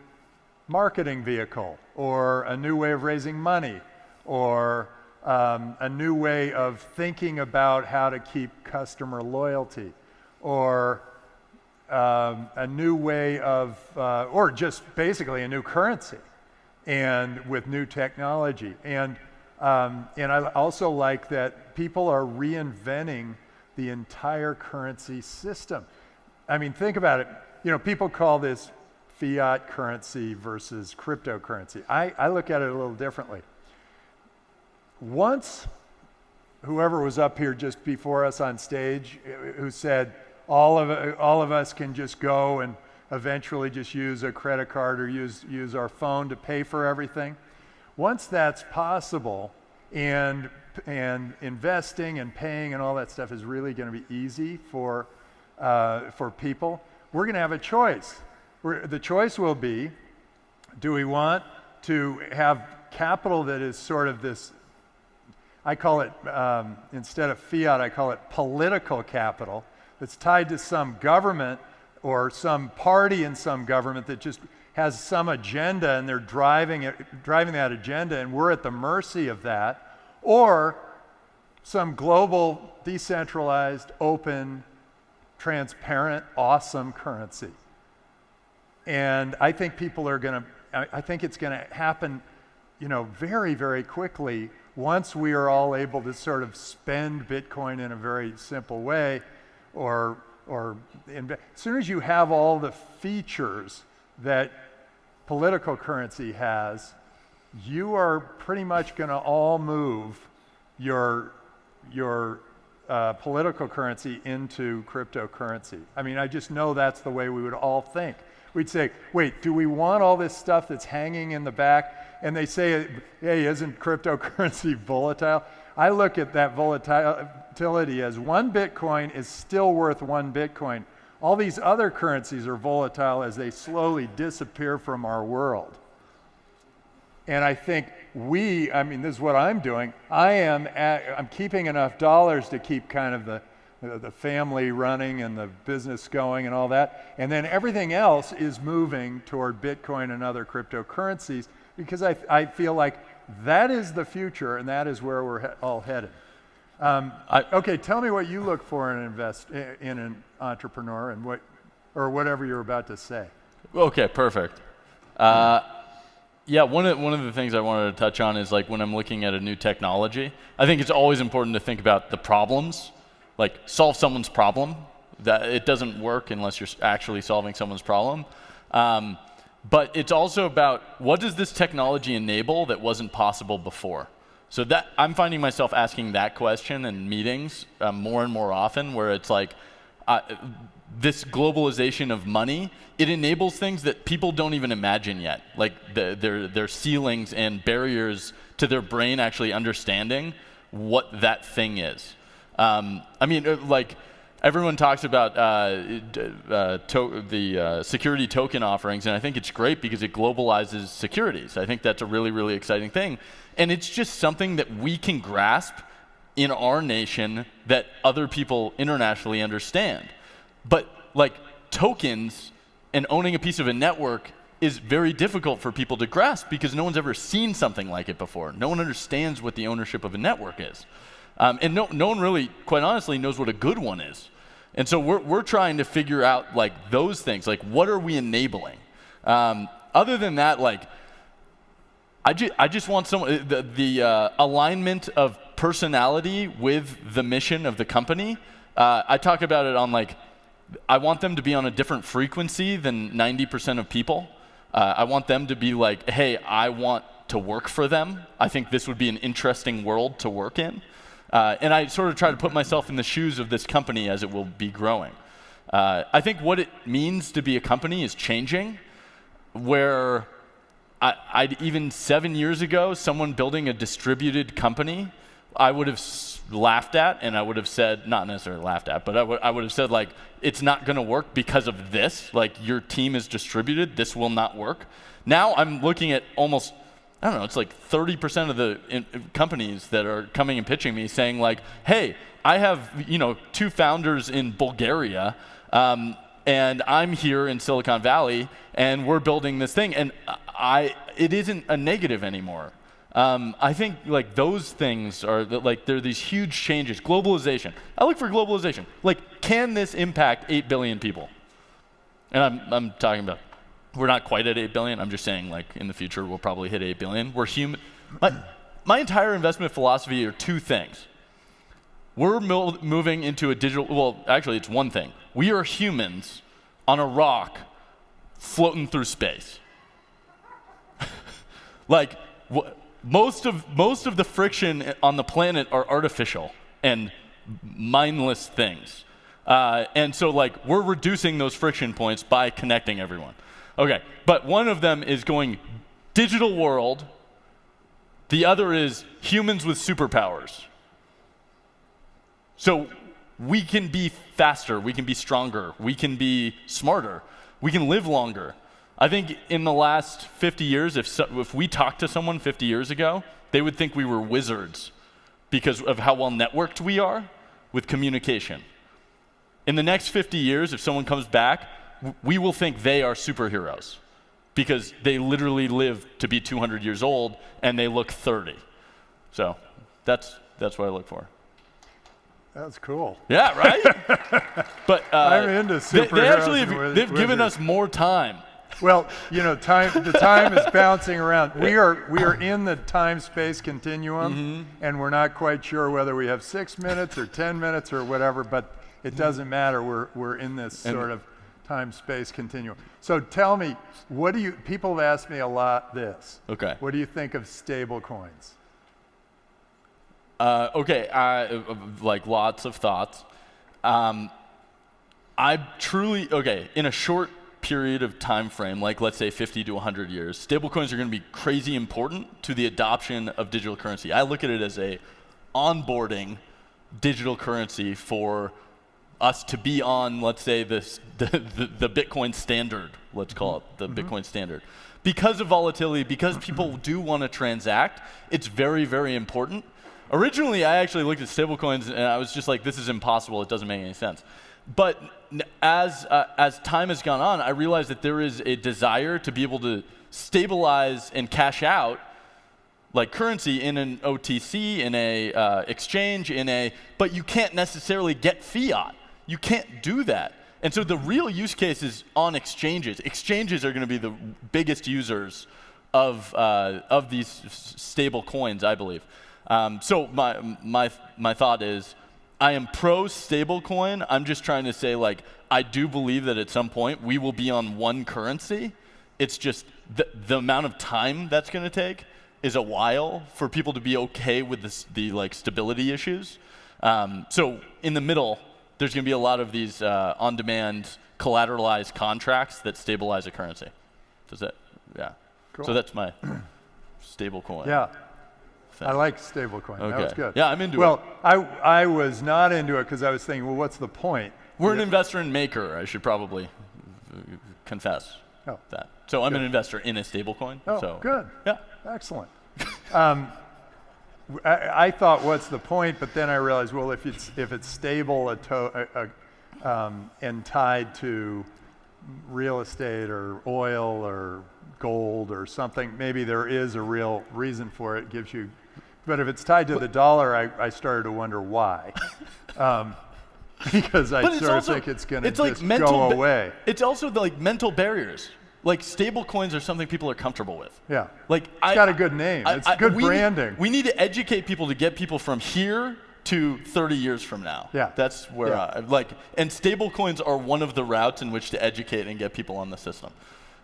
marketing vehicle, or a new way of raising money, or a new way of thinking about how to keep customer loyalty, or a new way of, or just basically a new currency, and with new technology. And I also like that people are reinventing the entire currency system. I mean, think about it. People call this fiat currency versus cryptocurrency. I look at it a little differently. Once, whoever was up here just before us on stage, who said all of us can just go and eventually just use a credit card or use our phone to pay for everything. Once that's possible, and investing and paying and all that stuff is really going to be easy for people, we're going to have a choice. The choice will be, do we want to have capital that is sort of this, I call it, instead of fiat, I call it political capital, that's tied to some government or some party in some government that just has some agenda, and they're driving that agenda, and we're at the mercy of that, or some global, decentralized, open, transparent, awesome currency. And I think people are going to, I think it's going to happen, very, very quickly once we are all able to sort of spend Bitcoin in a very simple way, or as soon as you have all the features that political currency has, you are pretty much going to all move your political currency into cryptocurrency. I mean, I just know that's the way we would all think. We'd say, wait, do we want all this stuff that's hanging in the back? And they say, hey, isn't cryptocurrency volatile? I look at that volatility as one Bitcoin is still worth one Bitcoin. All these other currencies are volatile as they slowly disappear from our world. And I think I mean, this is what I'm doing. I'm keeping enough dollars to keep kind of the family running and the business going and all that. And then everything else is moving toward Bitcoin and other cryptocurrencies because I feel like that is the future and that is where we're all headed. Okay, tell me what you look for in an entrepreneur and whatever you're about to say. Okay, perfect. Yeah, one of the things I wanted to touch on is like when I'm looking at a new technology, I think it's always important to think about the problems, like solve someone's problem. That it doesn't work unless you're actually solving someone's problem. But it's also about what does this technology enable that wasn't possible before? So that I'm finding myself asking that question in meetings more and more often, where it's like, this globalization of money, it enables things that people don't even imagine yet, like their ceilings and barriers to their brain actually understanding what that thing is. I mean, like everyone talks about the security token offerings, and I think it's great because it globalizes securities. I think that's a really, really exciting thing. And it's just something that we can grasp in our nation that other people internationally understand. But like tokens and owning a piece of a network is very difficult for people to grasp because no one's ever seen something like it before. No one understands what the ownership of a network is. And no one really, quite honestly, knows what a good one is. And so we're trying to figure out like those things, like what are we enabling? Other than that, like I just want someone, the alignment of personality with the mission of the company. I talk about it on like, I want them to be on a different frequency than 90% of people. I want them to be like, hey, I want to work for them. I think this would be an interesting world to work in. And I sort of try to put myself in the shoes of this company as it will be growing. I think what it means to be a company is changing, where I'd even 7 years ago, someone building a distributed company, I would have laughed at, and I would have said, not necessarily laughed at, but I would have said like, it's not going to work because of this. Like your team is distributed, this will not work. Now I'm looking at almost, I don't know, it's like 30% of the companies that are coming and pitching me saying like, hey, I have 2 founders in Bulgaria, and I'm here in Silicon Valley, and we're building this thing, and it isn't a negative anymore. I think like those things are like there are these huge changes. Globalization. I look for globalization. Like, can this impact 8 billion people? And I'm talking about, we're not quite at 8 billion. I'm just saying like in the future we'll probably hit 8 billion. We're human. My entire investment philosophy are 2 things. We're moving into a digital. Well, actually, it's one thing. We are humans on a rock floating through space. Like. Most of the friction on the planet are artificial and mindless things. And so like we're reducing those friction points by connecting everyone. Okay, but one of them is going digital world. The other is humans with superpowers. So we can be faster, we can be stronger, we can be smarter, we can live longer. I think in the last 50 years, if we talked to someone 50 years ago, they would think we were wizards because of how well networked we are with communication. In the next 50 years, if someone comes back, we will think they are superheroes because they literally live to be 200 years old and they look 30. So that's what I look for. That's cool. Yeah, right? But I'm into superheroes. They've given us more time. Well, the time is bouncing around. We are in the time-space continuum, and we're not quite sure whether we have 6 minutes or 10 minutes or whatever, but it doesn't matter. We're in this sort of time-space continuum. So tell me, people have asked me a lot this. Okay. What do you think of stable coins? Like lots of thoughts. In a short period of time frame, like let's say 50 to 100 years, stablecoins are going to be crazy important to the adoption of digital currency. I look at it as a onboarding digital currency for us to be on, let's say, the Bitcoin standard, let's call it the Bitcoin standard. Because of volatility, because people do want to transact, it's very, very important. Originally, I actually looked at stablecoins and I was just like, this is impossible, it doesn't make any sense. But as time has gone on, I realized that there is a desire to be able to stabilize and cash out like currency in an OTC, in a exchange, but you can't necessarily get fiat. You can't do that. And so the real use case is on exchanges. Exchanges are going to be the biggest users of these stable coins, I believe. So my thought is, I am pro stablecoin. I'm just trying to say, like, I do believe that at some point we will be on one currency. It's just the amount of time that's going to take is a while for people to be okay with the like stability issues. So in the middle, there's going to be a lot of these on-demand collateralized contracts that stabilize a currency. Does that? Yeah. Cool. So that's my stablecoin. Yeah. thing. I like stablecoin. Okay. That was good. Yeah, I'm into it. Well, I was not into it because I was thinking, well, what's the point? We're an investor in Maker. I should probably confess that. So I'm an investor in a stablecoin. Oh, so. good. Yeah. Excellent. I thought, what's the point? But then I realized, well, if it's stable and tied to real estate or oil or gold or something, maybe there is a real reason for it. Gives you, but if it's tied to the dollar, I started to wonder why. Because I sort of think it's going to just go away. It's also like mental barriers. Like stable coins are something people are comfortable with. Yeah. Like it's got a good name. It's good branding. We need to educate people to get people from here to 30 years from now. Yeah. That's where and stable coins are one of the routes in which to educate and get people on the system.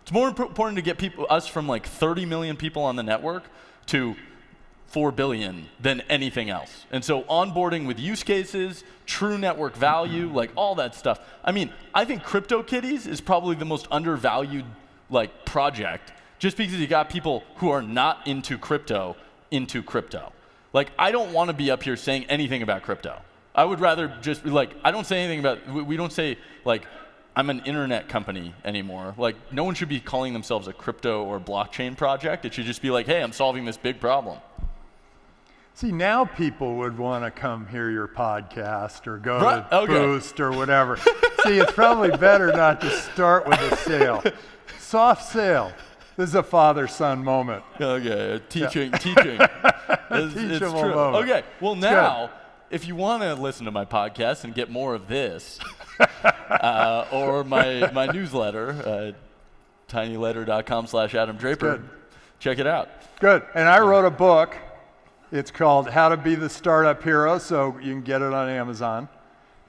It's more important to get us from like 30 million people on the network to 4 billion than anything else. And so onboarding with use cases, true network value, like all that stuff. I mean, I think CryptoKitties is probably the most undervalued like project, just because you got people who are not into crypto. Like, I don't want to be up here saying anything about crypto. I would rather just be like, I don't say anything about, we don't say like, I'm an internet company anymore. Like, no one should be calling themselves a crypto or blockchain project. It should just be like, hey, I'm solving this big problem. See, now people would want to come hear your podcast or go to Boost or whatever. See, it's probably better not to start with a sale. Soft sale. This is a father-son moment. Okay, teaching. It's Teachable true. moment. Okay, well now, if you want to listen to my podcast and get more of this, or my newsletter, tinyletter.com/Adam Draper, check it out. Good, and I wrote a book. It's called How to Be the Startup Hero, so you can get it on Amazon.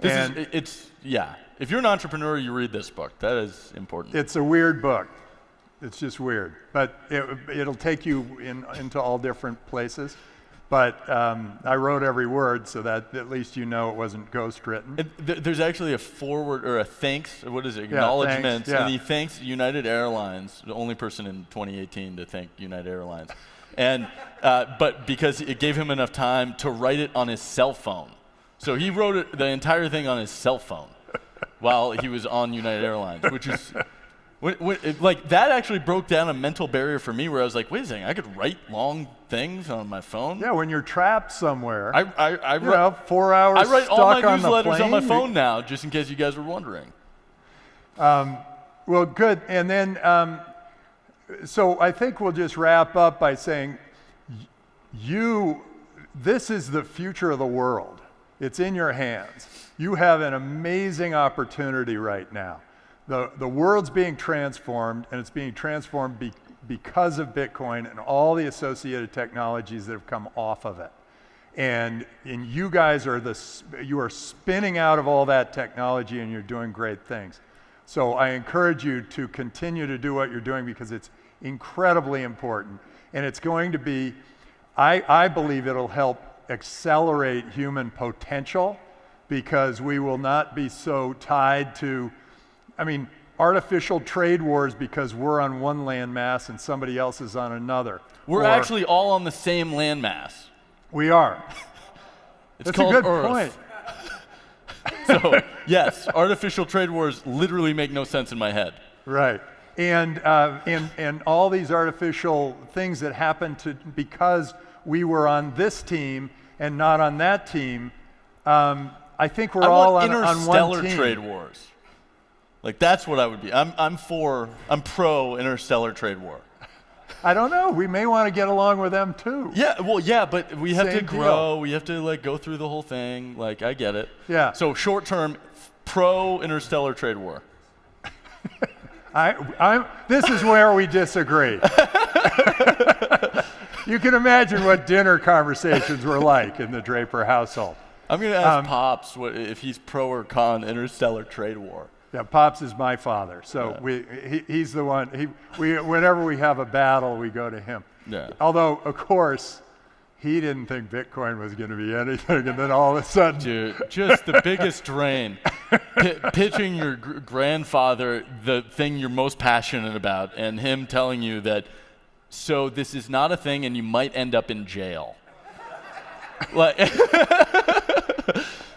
If you're an entrepreneur, you read this book. That is important. It's a weird book. It's just weird, but it'll take you into all different places. But I wrote every word so that at least you know it wasn't ghost written. There's actually a forward or a thanks, what is it, acknowledgement. Yeah, and he thanks United Airlines, the only person in 2018 to thank United Airlines. And but because it gave him enough time to write it on his cell phone. So he wrote the entire thing on his cell phone while he was on United Airlines, which is like that actually broke down a mental barrier for me where I was like, wait a second, I could write long things on my phone? Yeah, when you're trapped somewhere. I 4 hours I write stuck all my on newsletters on my phone now, just in case you guys were wondering. Well, good. And then, so I think we'll just wrap up by saying, this is the future of the world. It's in your hands. You have an amazing opportunity right now. The world's being transformed, and it's being transformed because of Bitcoin and all the associated technologies that have come off of it. And you guys are you are spinning out of all that technology, and you're doing great things. So I encourage you to continue to do what you're doing because it's incredibly important. And it's going to be, I believe it'll help accelerate human potential because we will not be so tied to, artificial trade wars because we're on one landmass and somebody else is on another. We're actually all on the same landmass. We are. It's That's called a good Earth. point. So, yes, artificial trade wars literally make no sense in my head. Right. And all these artificial things that happen because we were on this team and not on that team, I think we're all on one team. Interstellar trade wars. Like, that's what I would be. I'm pro interstellar trade war. I don't know. We may want to get along with them too. Yeah, but we have to Same grow. deal. We have to go through the whole thing. Like, I get it. Yeah. So short term, pro interstellar trade war. This is where we disagree. You can imagine what dinner conversations were like in the Draper household. I'm going to ask Pops if he's pro or con interstellar trade war. Yeah, Pops is my father, so he's the one. Whenever we have a battle, we go to him. Yeah. Although, of course, he didn't think Bitcoin was going to be anything, and then all of a sudden, dude, just the biggest drain. Pitching your grandfather the thing you're most passionate about, and him telling you that, so this is not a thing, and you might end up in jail. Like,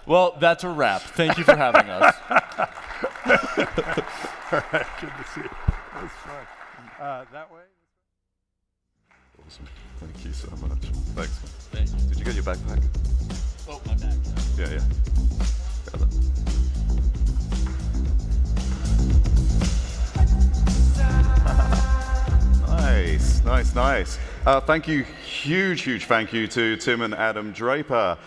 well, that's a wrap. Thank you for having us. all right, good to see you. That was fun. That way. Awesome. Thank you so much. Thanks. Thank you. Did you get your backpack? Oh, my bag. Yeah. Got that. Nice. Thank you. Huge thank you to Tim and Adam Draper.